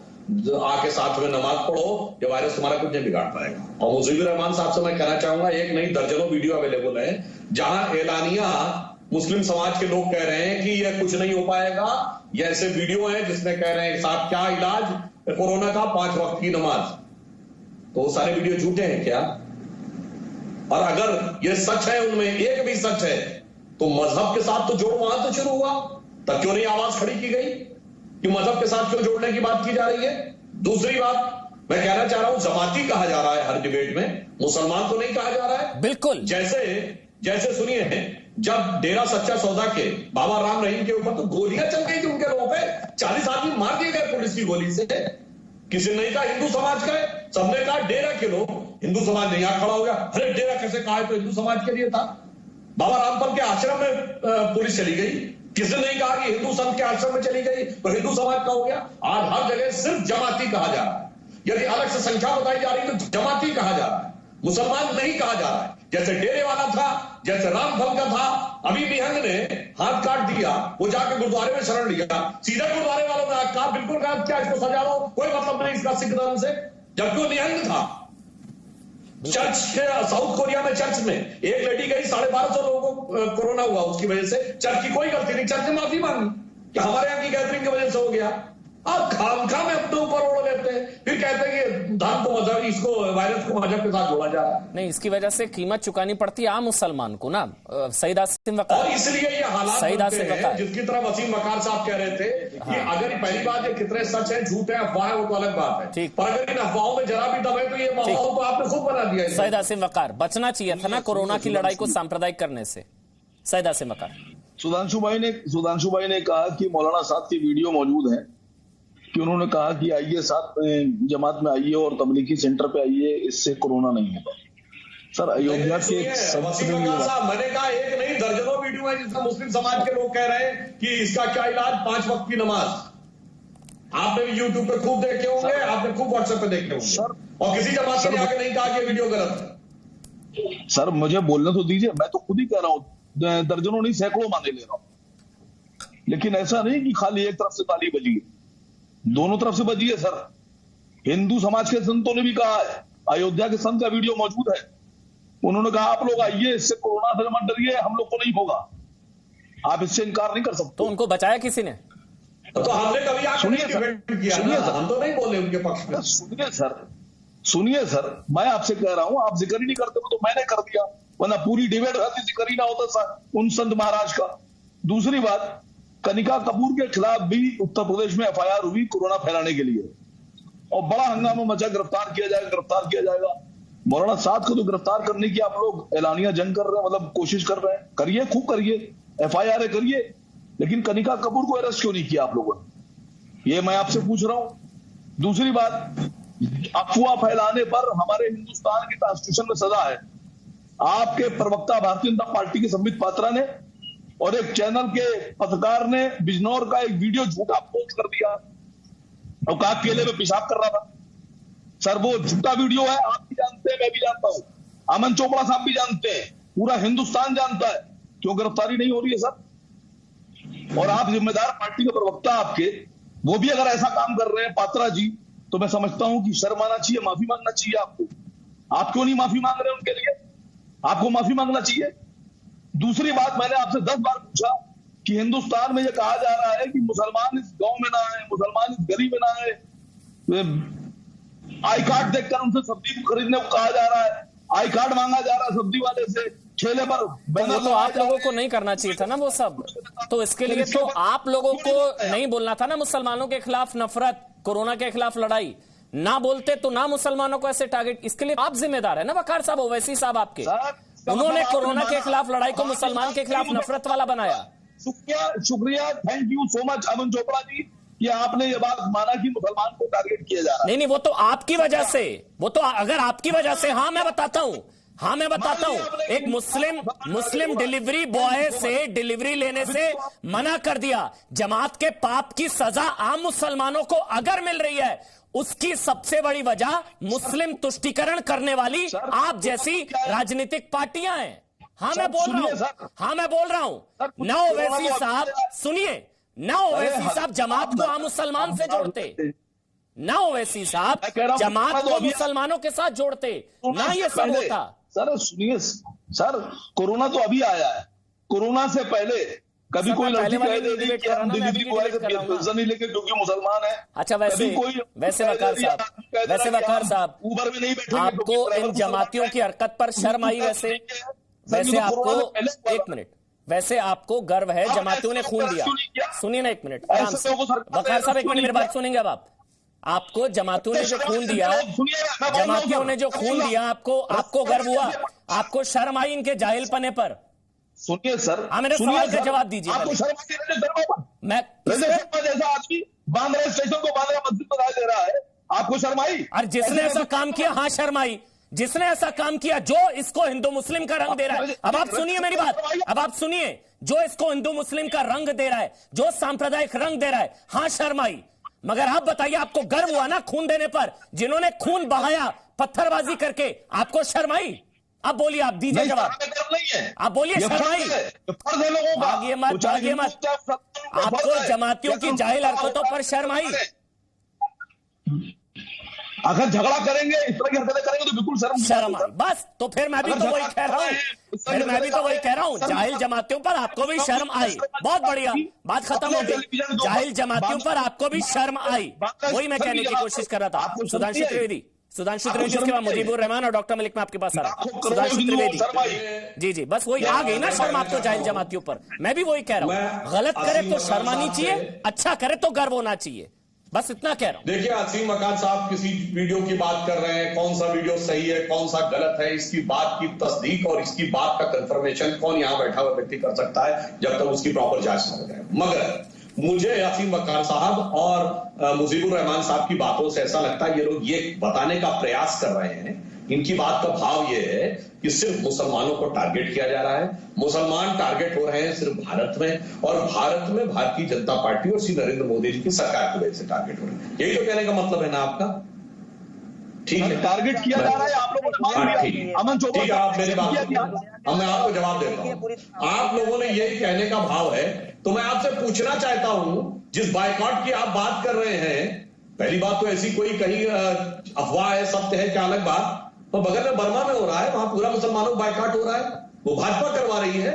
आके साथ में नमाज पढ़ो, ये वायरस तुम्हारा कुछ नहीं बिगाड़ पाएगा। और मुजीबुर रहमान साहब से मैं कहना चाहूंगा, एक नहीं दर्जनों वीडियो अवेलेबल है जहां एलानिया मुस्लिम समाज के लोग कह रहे हैं कि यह कुछ नहीं हो पाएगा। ये ऐसे वीडियो हैं जिसमें कह रहे हैं साहब क्या इलाज कोरोना का, 5 वक्त की नमाज। तो वो सारे वीडियो झूठे हैं क्या? और अगर ये सच है, उनमें एक भी सच है, तो मजहब के साथ तो जोड़ वहां तो शुरू हुआ। तब क्यों नहीं आवाज खड़ी की गई कि मजहब के साथ क्यों जोड़ने की बात की जा रही है? दूसरी बात मैं कहना चाह रहा हूं, जमाती कहा जा रहा है हर डिबेट में, मुसलमान तो नहीं कहा जा रहा है। बिल्कुल। जैसे सुनिए, जब डेरा सच्चा सौदा के बाबा राम रहीम के ऊपर तो गोलियां चल गई थी उनके लोगों पे, 40 आदमी मार दिए गए पुलिस की गोली से। किसी ने नहीं कहा हिंदू समाज का है, सबने कहा डेरा के लोग, हिंदू समाज नहीं यहां खड़ा हो गया, अरे डेरा कैसे कहा है, तो हिंदू समाज के लिए था। बाबा रामपल के आश्रम में पुलिस चली गई, किसी ने नहीं कहा कि हिंदू संत के आश्रम में चली गई तो हिंदू समाज का हो गया। आज हर जगह सिर्फ जमाती कहा जा रहा है, यदि अलग से संख्या बताई जा रही है तो जमाती कहा जा रहा है, मुसलमान नहीं कहा जा रहा है। जैसे डेरे वाला था, जैसे रामफल का था, अभी निहंग ने हाथ काट दिया, वो जाके गुरुद्वारे में शरण लिया, सीधे गुरुद्वारे वालों ने कहा बिल्कुल क्या इसको सजा लो, कोई मतलब नहीं इसका सिख धर्म से, जबकि वो निहंग था। चर्च के साउथ कोरिया में चर्च में एक लेडी गई, 1250 लोगों को कोरोना हुआ उसकी वजह से, चर्च की कोई गलती नहीं, चर्च ने माफी मांगी कि हमारे यहाँ की गैदरिंग की वजह से हो गया। आप खामखा में अपने ऊपर ओढ़ लेते हैं, फिर कहते हैं कि धर्म को मजहब, इसको वायरस को मजहब के साथ जोड़ा जा रहा है। नहीं, इसकी वजह से कीमत चुकानी पड़ती है आम मुसलमान को ना। सईद आसिम वकार, और इसलिए ये हालात बनते हैं जिसकी तरह वसीम वकार साहब कह रहे थे कि अगर पहली बात ये कितने सच है झूठ है अफवाह है वो तो अलग बात है, पर अगर इन अफवाहों में जरा भी दम है तो ये माहौल को आपने खुद बना दिया। सईद आसिम वकार, बचना चाहिए था ना कोरोना की लड़ाई को सांप्रदायिक करने से। सईद आसिम वकार, सुधांशु भाई ने कहा कि मौलाना साहब की वीडियो मौजूद है कि उन्होंने कहा कि आइए साथ जमात में आइए और तबलीगी सेंटर पे आइए, इससे कोरोना नहीं होगा। सर अयोध्या के मैंने कहा एक नहीं दर्जनों वीडियो है जिसमें मुस्लिम समाज के लोग कह रहे हैं कि इसका क्या इलाज, 5 वक्त की नमाज। आपने भी यूट्यूब पे खूब देखे होंगे, आपने खूब व्हाट्सएप पे देखे होंगे, और किसी जमात ने आगे नहीं कहा कि वीडियो गलत है। सर मुझे बोलने तो दीजिए, मैं तो खुद ही कह रहा हूँ, दर्जनों नहीं सैकड़ों माने ले रहा हूं। लेकिन ऐसा नहीं कि खाली एक तरफ से ताली बजी है, दोनों तरफ से बजी है। सर हिंदू समाज के संतों ने भी कहा है, अयोध्या के संत का वीडियो मौजूद है, उन्होंने कहा आप लोग आइए, इससे कोरोना से मत डरिए, हम लोग को नहीं होगा। आप इससे इनकार नहीं कर सकते। तो उनको बचाया किसी ने? तो हमने कभी सुनिए सर, हम तो नहीं बोले उनके पक्ष में। सुनिए सर, मैं आपसे कह रहा हूं, आप जिक्र ही नहीं करते तो मैंने कर दिया, वरना पूरी डिबेट रहती, जिक्र ही ना होता सर उन संत महाराज का। दूसरी बात, कनिका कपूर के खिलाफ भी उत्तर प्रदेश में एफआईआर हुई कोरोना फैलाने के लिए, और बड़ा हंगामा मचा, गिरफ्तार किया जाएगा। मौलाना साहब को तो गिरफ्तार करने की आप लोग एलानिया जंग कर रहे हैं, मतलब कोशिश कर रहे हैं, करिए, खूब करिए, एफआईआर करिए, लेकिन कनिका कपूर को अरेस्ट क्यों नहीं किया आप लोगों ने, ये मैं आपसे पूछ रहा हूं। दूसरी बात, अफवाह फैलाने पर हमारे हिंदुस्तान के कॉन्स्टिट्यूशन में सजा है। आपके प्रवक्ता भारतीय जनता पार्टी के संबित पात्रा ने और एक चैनल के पत्रकार ने बिजनौर का एक वीडियो झूठा पोस्ट कर दिया और कहा केले में पेशाब कर रहा था। सर वो झूठा वीडियो है, आप भी जानते हैं, मैं भी जानता हूं, अमन चोपड़ा साहब भी जानते हैं, पूरा हिंदुस्तान जानता है, क्यों गिरफ्तारी नहीं हो रही है सर? और आप जिम्मेदार पार्टी के प्रवक्ता आपके, वो भी अगर ऐसा काम कर रहे हैं पात्रा जी, तो मैं समझता हूं कि शर्म आना चाहिए, माफी मांगना चाहिए आपको। आप क्यों नहीं माफी मांग रहे उनके लिए? आपको माफी मांगना चाहिए। दूसरी बात, मैंने आपसे 10 बार पूछा कि हिंदुस्तान में यह कहा जा रहा है कि मुसलमान इस गांव में ना आए, मुसलमान इस गली में ना आए, आई कार्ड देखकर उनसे सब्जी खरीदने को कहा जा रहा है, आई कार्ड मांगा जा रहा है सब्जी वाले से, ठेले पर बैनर। तो आप लोगों को नहीं करना चाहिए था ना वो सब, तो इसके लिए तो आप लोगों को नहीं बोलना था ना मुसलमानों के खिलाफ नफरत, कोरोना के खिलाफ लड़ाई। ना बोलते तो ना मुसलमानों को ऐसे टारगेट, इसके लिए आप जिम्मेदार है ना वकार साहब, ओवैसी साहब आपके, उन्होंने कोरोना के खिलाफ लड़ाई को मुसलमान के खिलाफ नफरत वाला बनाया। शुक्रिया, थैंक यू सो मच अमन चोपड़ा जी, कि आपने ये बात माना कि मुसलमान को टारगेट किया जा रहा है। नहीं, वो तो आपकी वजह से, वो तो अगर आपकी वजह से, हाँ मैं बताता हूं, एक मुस्लिम डिलीवरी बॉय से डिलीवरी लेने से मना कर दिया। जमात के पाप की सजा आम मुसलमानों को अगर मिल रही है, उसकी सबसे बड़ी वजह मुस्लिम तुष्टीकरण करने वाली आप जैसी राजनीतिक पार्टियां हैं। हाँ मैं बोल रहा हूं ना ओवैसी साहब, सुनिए ना ओवैसी साहब जमात को आम मुसलमान से जोड़ते, ना ओवैसी साहब जमात को मुसलमानों के साथ जोड़ते, ना ये सब होता। सर सुनिए सर, कोरोना तो अभी आया है, कोरोना से पहले कभी कोई लड़की कह देगी कि हम डिलीवरी बॉय से पैसा नहीं लेके क्योंकि मुसलमान है। अच्छा, वैसे वकार साहब ऊबर में नहीं बैठे, आपको इन जमातियों की हरकत पर शर्म आई? वैसे आपको एक मिनट, वैसे आपको गर्व है, जमातियों ने खून दिया। सुनिए ना एक मिनट, वकार साहब एक मिनट मेरी बात सुनेंगे अब आप। आपको जमातियों ने जो खून दिया, जमातियों ने जो खून दिया, आपको गर्व हुआ? आपको शर्म आई इनके जाहिलपने पर? सुनिए सर, हाँ, मेरे सवाल का जवाब दीजिए। आपको शर्म आती है? मैं जैसा आदमी बांद्रा स्टेशन को बांद्रा मस्जिद बता दे रहा है, आपको शर्म आई? और जिसने ऐसा काम किया, हाँ शर्म आई। जिसने ऐसा काम किया, जो इसको हिंदू मुस्लिम का रंग दे रहा है, अब आप सुनिए मेरी बात, अब आप सुनिए, जो इसको हिंदू मुस्लिम का रंग दे रहा है, जो सांप्रदायिक रंग दे रहा है, हाँ शर्म आई। मगर आप बताइए, आपको गर्व हुआ ना खून देने पर? जिन्होंने खून बहाया पत्थरबाजी करके, आपको शर्म आई? अब बोलिए, आप दीजिए जवाब। आप बोलिए, शर्म आई? भागिए मत, भागिए मत। आपको जमातियों की जाहिल हरकतों पर शर्म आई? अगर झगड़ा करेंगे, इस तरह की हरकतें करेंगे तो बिल्कुल शर्म आई। बस तो फिर मैं भी तो वही कह रहा हूं, जाहिल जमातियों पर आपको भी शर्म आई। बहुत बढ़िया, बात खत्म हो गई। जाहिल जमातियों पर आपको भी शर्म आई, वही मैं कहने की कोशिश कर रहा था। सुधांशु त्रिवेदी, उसके बाद मुजीबुर रहमान और डॉक्टर मलिक में आपके पास आ रहा हूं। सुधांशु त्रिवेदी जी, बस वही आ गई ना शर्म आपको जाहिल जमातियों पर। मैं भी वही कह रहा हूं, गलत करे तो शर्म आनी चाहिए, अच्छा करे तो गर्व होना चाहिए, बस इतना कह रहा हूं। देखिए, असीम वकार साहब किसी वीडियो की बात कर रहे हैं, कौन सा वीडियो सही है, कौन सा गलत है, इसकी बात की तस्दीक और इसकी बात का कंफर्मेशन कौन यहां बैठा हुआ व्यक्ति कर सकता है, जब तक उसकी प्रॉपर जांच न हो जाए। मगर मुझे असीम वकार साहब और मुजीबुर रहमान साहब की बातों से ऐसा लगता है, ये लोग ये बताने का प्रयास कर रहे हैं, इनकी बात का भाव ये है कि सिर्फ मुसलमानों को टारगेट किया जा रहा है। मुसलमान टारगेट हो रहे हैं सिर्फ भारत में, और भारत में भारतीय जनता पार्टी और श्री नरेंद्र मोदी जी की सरकार की वजह से टारगेट हो रहे हैं। यही तो कहने का मतलब है ना आपका? ठीक है, टारगेट किया जा रहा है आप लोगों ने। ठीक है, आप मेरी बात, मैं आपको जवाब देता हूं। आप लोगों ने यही कहने का भाव है, तो मैं आपसे पूछना चाहता हूं, जिस बायकॉट की आप बात कर रहे हैं, पहली बात तो ऐसी कोई कहीं अफवाह है, सत्य है क्या अलग बात, तो बगल में बर्मा में हो रहा है, वहां पूरा मुसलमानों का बायकॉट हो रहा है, वो भाजपा करवा रही है।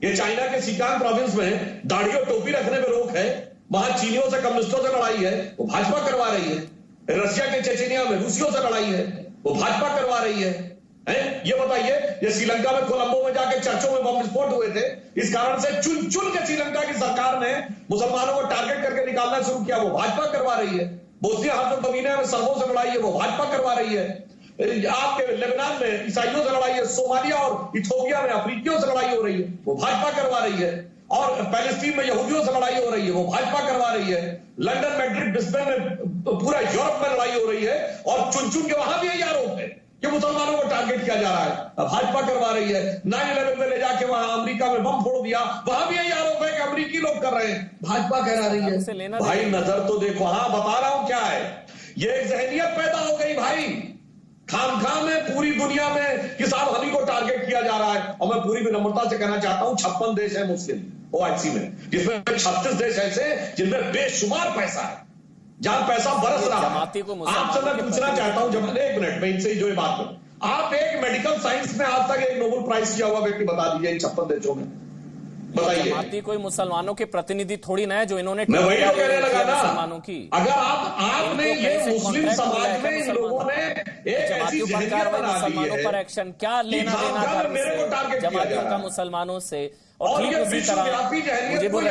ये चाइना के सिकान प्रोविंस में दाढ़ी और टोपी रखने में रोक है, वहां चीनियों से कम्युनिस्टों से लड़ाई है, वो भाजपा करवा रही है। रशिया के चेचनिया में रूसियों से लड़ाई है, वो भाजपा करवा रही है। ये बताइए, ये श्रीलंका में कोलंबो में जाके चर्चों में बम विस्फोट हुए थे, इस कारण से चुन चुन के श्रीलंका की सरकार ने मुसलमानों को टारगेट करके निकालना शुरू किया, वो भाजपा करवा रही है। बोस्निया हर्ज़ेगोविना में सरबों से लड़ाई है, वो भाजपा करवा रही है। आपके लेबनान में ईसाइयों से लड़ाई है, सोमालिया और इथोपिया में अफ्रीकियों से लड़ाई हो रही है, वो भाजपा करवा रही है। और पैलेस्टीन में यहूदियों से लड़ाई हो रही है, वो भाजपा करवा रही है। लंदन, मैड्रिड, ब्रिस्बेन में, पूरा यूरोप में लड़ाई हो रही है, और चुन चुन के वहां भी यही आरोप है कि मुसलमानों को टारगेट किया जा रहा है, भाजपा करवा रही है। 9/11 में ले जाके वहां अमेरिका में बम फोड़ दिया, वहां भी यही आरोप है कि अमेरिकी लोग कर रहे हैं, भाजपा करा रही है। भाई नजर तो देखो, हाँ बता रहा हूं क्या है, ये एक जहनियत पैदा हो गई भाई, खामखा में पूरी दुनिया में कि साहब हमी को टारगेट किया जा रहा है। और मैं पूरी विनम्रता से कहना चाहता हूं, 56 देश है मुस्लिम ओआईसी में, जिसमें 36 देश ऐसे जिनमें बेशुमार पैसा है, जहां पैसा बरस रहा है। आपसे मैं पूछना चाहता हूं, जब एक मिनट में इनसे जो ये बात करूं, आप एक मेडिकल साइंस में आज तक एक नोबेल प्राइज किया हुआ व्यक्ति बता दीजिए इन 56 देशों में, बताइए। जमाती कोई मुसलमानों के प्रतिनिधि थोड़ी ना है जो इन्होंने मैं वही तो कहने लगा ना, मुसलमानों की। अगर आपने ये मुस्लिम समाज में इन लोगों ने एक ऐसी जहनियत बना दी है, मुसलमानों पर एक्शन क्या लेना देना जमातियों का मुसलमानों से। और ठीक उसी तरह मुजीबुर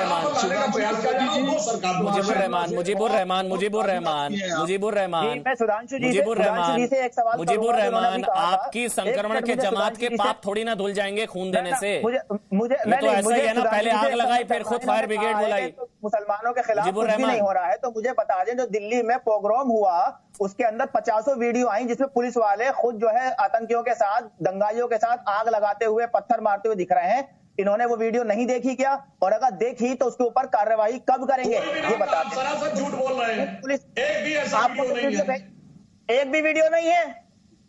रहमान, आपकी संक्रमण के जमात के पाप थोड़ी ना धुल जाएंगे खून देने से। मुझे तो ऐसा ही है ना, पहले आग लगाई फिर खुद फायर ब्रिगेड बुलाई। मुसलमानों के खिलाफ कुछ भी नहीं हो रहा है, तो मुझे बता दें, जो दिल्ली में पोग्राम हुआ उसके अंदर 50 वीडियो आई, जिसमें पुलिस वाले खुद जो है आतंकियों के साथ, दंगाइयों के साथ आग लगाते हुए, पत्थर मारते हुए दिख रहे हैं। इन्होंने वो वीडियो नहीं देखी क्या? और अगर देखी तो उसके ऊपर कार्रवाई कब करेंगे ये बता दें। सरासर झूठ बोल रहे हैं, पुलिस एक भी ऐसा वीडियो नहीं है। एक भी वीडियो नहीं है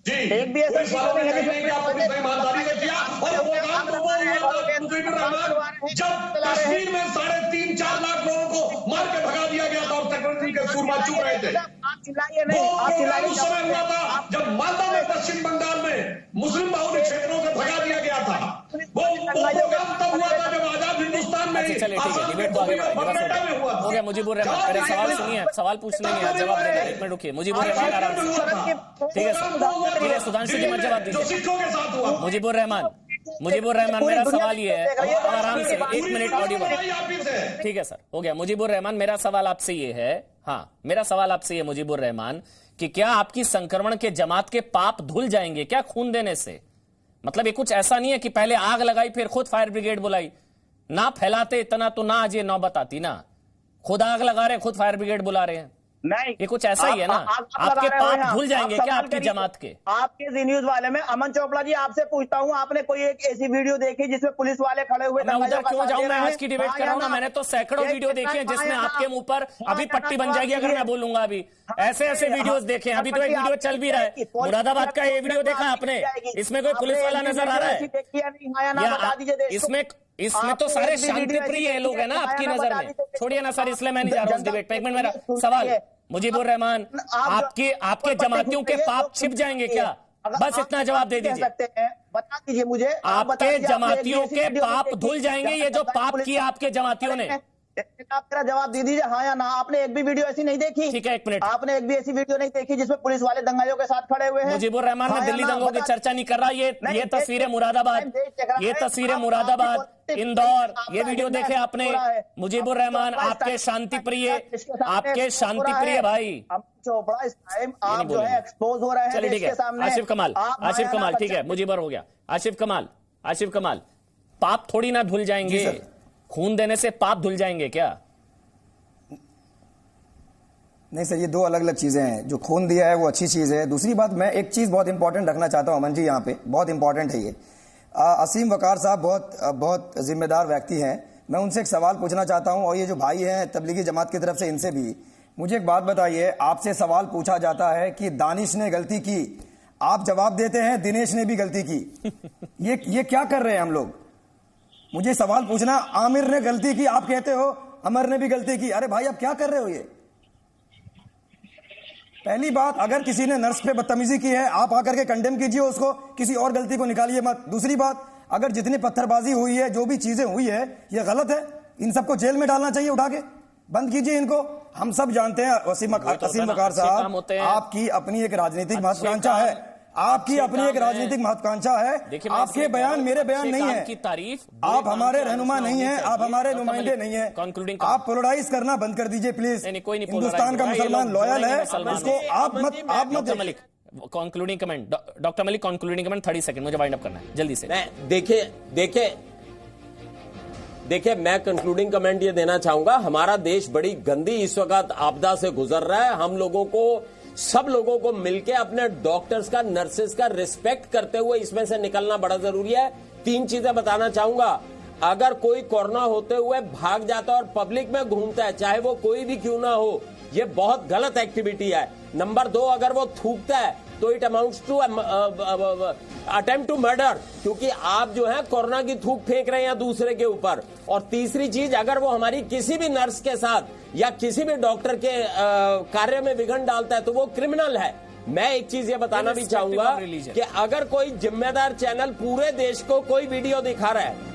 जी, एक भी ऐसा वीडियो नहीं है ईमानदारी से किया। और प्रोग्राम तो वो हुआ मुजीबुर रहमान, जब कश्मीर में 3.5-4 लाख लोगों को मार के भगा दिया गया था और सेक्रेटरी के सूरमा चुप रहे थे। आप चिल्लाइए नहीं, आप चिल्लाइए। उस समय हुआ था जब मालदा में, पश्चिम बंगाल में मुस्लिम बाहुल्य क्षेत्रों से भगा दिया गया था। वो प्रोग्राम तब हुआ था जब आजाद हिंदुस्तान में हो गया। मुजीबुर रहमान, मेरे सवाल सुनिए, सवाल पूछने हैं, जवाब देंगे। एक मिनट रुकिए, मुजीबुर रहमान आराम से। ठीक है सुधांशु जी, मत जवाब दीजिए। सिखों के साथ हुआ मुजीबुर रहमान, मुजीबुर रहमान, मेरा सवाल ये है, आराम से 1 मिनट ऑडियो, ठीक है सर, हो गया। मुजीबुर रहमान, मेरा सवाल आपसे ये है, हाँ मेरा सवाल आपसे ये मुजीबुर रहमान, कि क्या आपकी संक्रमण के जमात के पाप धुल जाएंगे क्या खून देने से? मतलब ये कुछ ऐसा नहीं है कि पहले आग लगाई फिर खुद फायर ब्रिगेड बुलाई, ना फैलाते इतना तो ना आज ये नौबत आती ना, खुद आग लगा रहे हैं, खुद फायर ब्रिगेड बुला रहे हैं, नहीं ये कुछ ऐसा ही है ना? आपके पाप धुल जाएंगे क्या आपकी जमात के? आपके जी न्यूज वाले में अमन चोपड़ा जी आपसे पूछता हूँ, आपने कोई एक ऐसी वीडियो देखी जिसमें पुलिस वाले खड़े हुए? मैं उधर क्यों जाऊं, मैं आज की डिबेट कर रहा हूं ना, मैंने तो सैकड़ों वीडियो देखे हैं जिसमें आपके मुंह पर अभी पट्टी बन जाएगी अगर मैं बोलूंगा। अभी ऐसे ऐसे वीडियोस देखे, अभी तो एक वीडियो चल भी रहा है मुरादाबाद का, ये वीडियो देखा आपने? इसमें कोई पुलिस वाला नजर आ रहा है? इसमें तो सारे शांति प्रिय लोग हैं ना आपकी नजर में। छोड़िए ना सर, इसलिए मैं नहीं जा रहा हूं उस डिबेट पे। एक मिनट, मेरा सवाल मुजीबुर रहमान, आपके जमातियों के पाप छिप जाएंगे क्या? बस इतना जवाब दे दीजिए, बता दीजिए मुझे। आपके जमातियों के पाप धुल जाएंगे ये जो पाप किया आपके जमातियों ने? आप मेरा जवाब दे दीजिए हाँ या ना। आपने एक भी वीडियो ऐसी नहीं देखी? ठीक है, 1 मिनट। आपने एक भी ऐसी वीडियो नहीं देखी जिसमें पुलिस वाले दंगाइयों के साथ खड़े हुए हैं? मुजीबुर रहमान, मैं दिल्ली दंगों की चर्चा नहीं कर रहा, ये तस्वीरें मुरादाबाद, ये तस्वीरें मुरादाबाद, इंदौर, ये वीडियो देखे आपने? मुजीबुर रहमान, आपके शांति प्रिय भाई चोपड़ा, इस टाइम आप जो है एक्सपोज हो रहे हैं। चलिए ठीक है, आसिफ कमाल, ठीक है, मुजीबर हो गया। आसिफ कमाल, पाप थोड़ी ना धुल जाएंगे, खून देने से पाप धुल जाएंगे क्या? नहीं सर, ये दो अलग अलग चीजें हैं। जो खून दिया है वो अच्छी चीज है। दूसरी बात, मैं एक चीज बहुत इंपॉर्टेंट रखना चाहता हूं अमन जी, यहाँ पे बहुत इंपॉर्टेंट है ये। असीम वकार साहब बहुत जिम्मेदार व्यक्ति हैं, मैं उनसे एक सवाल पूछना चाहता हूं, और ये जो भाई हैं तबलीगी जमात की तरफ से, इनसे भी मुझे एक बात बताइए। आपसे सवाल पूछा जाता है कि दानिश ने गलती की, आप जवाब देते हैं दिनेश ने भी गलती की। ये क्या कर रहे हैं हम लोग? मुझे सवाल पूछना, आमिर ने गलती की, आप कहते हो अमर ने भी गलती की। अरे भाई, आप क्या कर रहे हो? ये पहली बात, अगर किसी ने नर्स पे बदतमीजी की है, आप आकर के कंडेम कीजिए उसको, किसी और गलती को निकालिए मत। दूसरी बात, अगर जितनी पत्थरबाजी हुई है, जो भी चीजें हुई है, ये गलत है, इन सबको जेल में डालना चाहिए, उठा के बंद कीजिए इनको। हम सब जानते हैं असीम वकार साहब, आपकी अपनी एक राजनीतिक महत्वाकांक्षा है, आपकी अपनी एक राजनीतिक महत्वाकांक्षा है। आपके बयान मेरे बयान नहीं है की तारीफ, आप हमारे रहनुमा नहीं है, आप हमारे नुमाइंदे नहीं है। आप पोलराइज करना बंद कर दीजिए प्लीज। हिंदुस्तान का मुसलमान लॉयल है, इसको आप मत। Malik, concluding comment, doctor Malik, concluding comment, 30 second, मुझे वाइंड अप करना है जल्दी से। देखिए, मैं कंक्लूडिंग कमेंट ये देना चाहूंगा, हमारा देश बड़ी गंदी इस वक्त आपदा से गुजर रहा है। हम लोगों को, सब लोगों को मिलकर अपने डॉक्टर्स का, नर्सेस का रिस्पेक्ट करते हुए इसमें से निकलना बड़ा जरूरी है। 3 चीजें बताना चाहूंगा। अगर कोई कोरोना होते हुए भाग जाता है और पब्लिक में घूमता है, चाहे वो कोई भी क्यों ना हो, ये बहुत गलत एक्टिविटी है। नंबर 2, अगर वो थूकता है तो it amounts to attempt to murder, क्योंकि आप जो है कोरोना की थूक फेंक रहे हैं दूसरे के ऊपर। और तीसरी चीज, अगर वो हमारी किसी भी नर्स के साथ या किसी भी डॉक्टर के कार्य में विघ्न डालता है तो वो क्रिमिनल है। मैं एक चीज ये बताना भी चाहूंगा कि अगर कोई जिम्मेदार चैनल पूरे देश को कोई वीडियो दिखा रहा है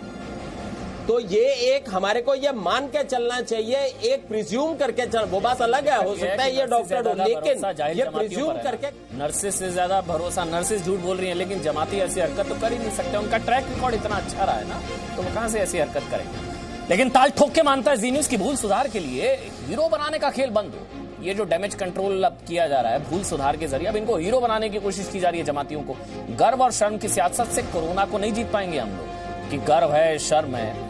तो ये एक हमारे को ये मान के चलना चाहिए, एक प्रिज्यूम करके चल, वो बात अलग है, हो सकता है ये डॉक्टर हो, लेकिन ये प्रिज्यूम करके। नर्सेस से ज्यादा भरोसा, नर्सेस झूठ बोल रही हैं, लेकिन जमाती ऐसी हरकत तो कर ही नहीं सकते। उनका ट्रैक रिकॉर्ड इतना अच्छा रहा है ना, तो वो कहां से ऐसी हरकत करेंगे? लेकिन ताल ठोक के मानता है जी न्यूज की भूल सुधार के लिए हीरो बनाने का खेल बंद हो। ये जो डैमेज कंट्रोल अब किया जा रहा है भूल सुधार के जरिए, अब इनको हीरो बनाने की कोशिश की जा रही है जमातियों को। गर्व और शर्म की सियासत से कोरोना को नहीं जीत पाएंगे हम लोग, कि गर्व है, शर्म है।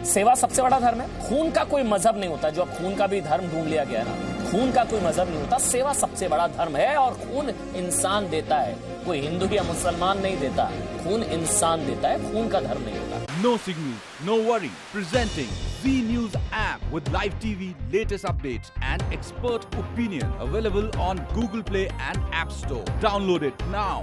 सेवा सबसे बड़ा धर्म है। खून का कोई मजहब नहीं होता, जो अब खून का भी धर्म ढूंढ लिया गया है ना, खून का कोई मजहब नहीं होता। सेवा सबसे बड़ा धर्म है और खून इंसान देता है, कोई हिंदू या मुसलमान नहीं देता, खून इंसान देता है, खून का धर्म नहीं होता। No signal, no worry. Presenting Z News app with live TV, latest updates and expert opinion. Available on Google Play and App Store. Download it now.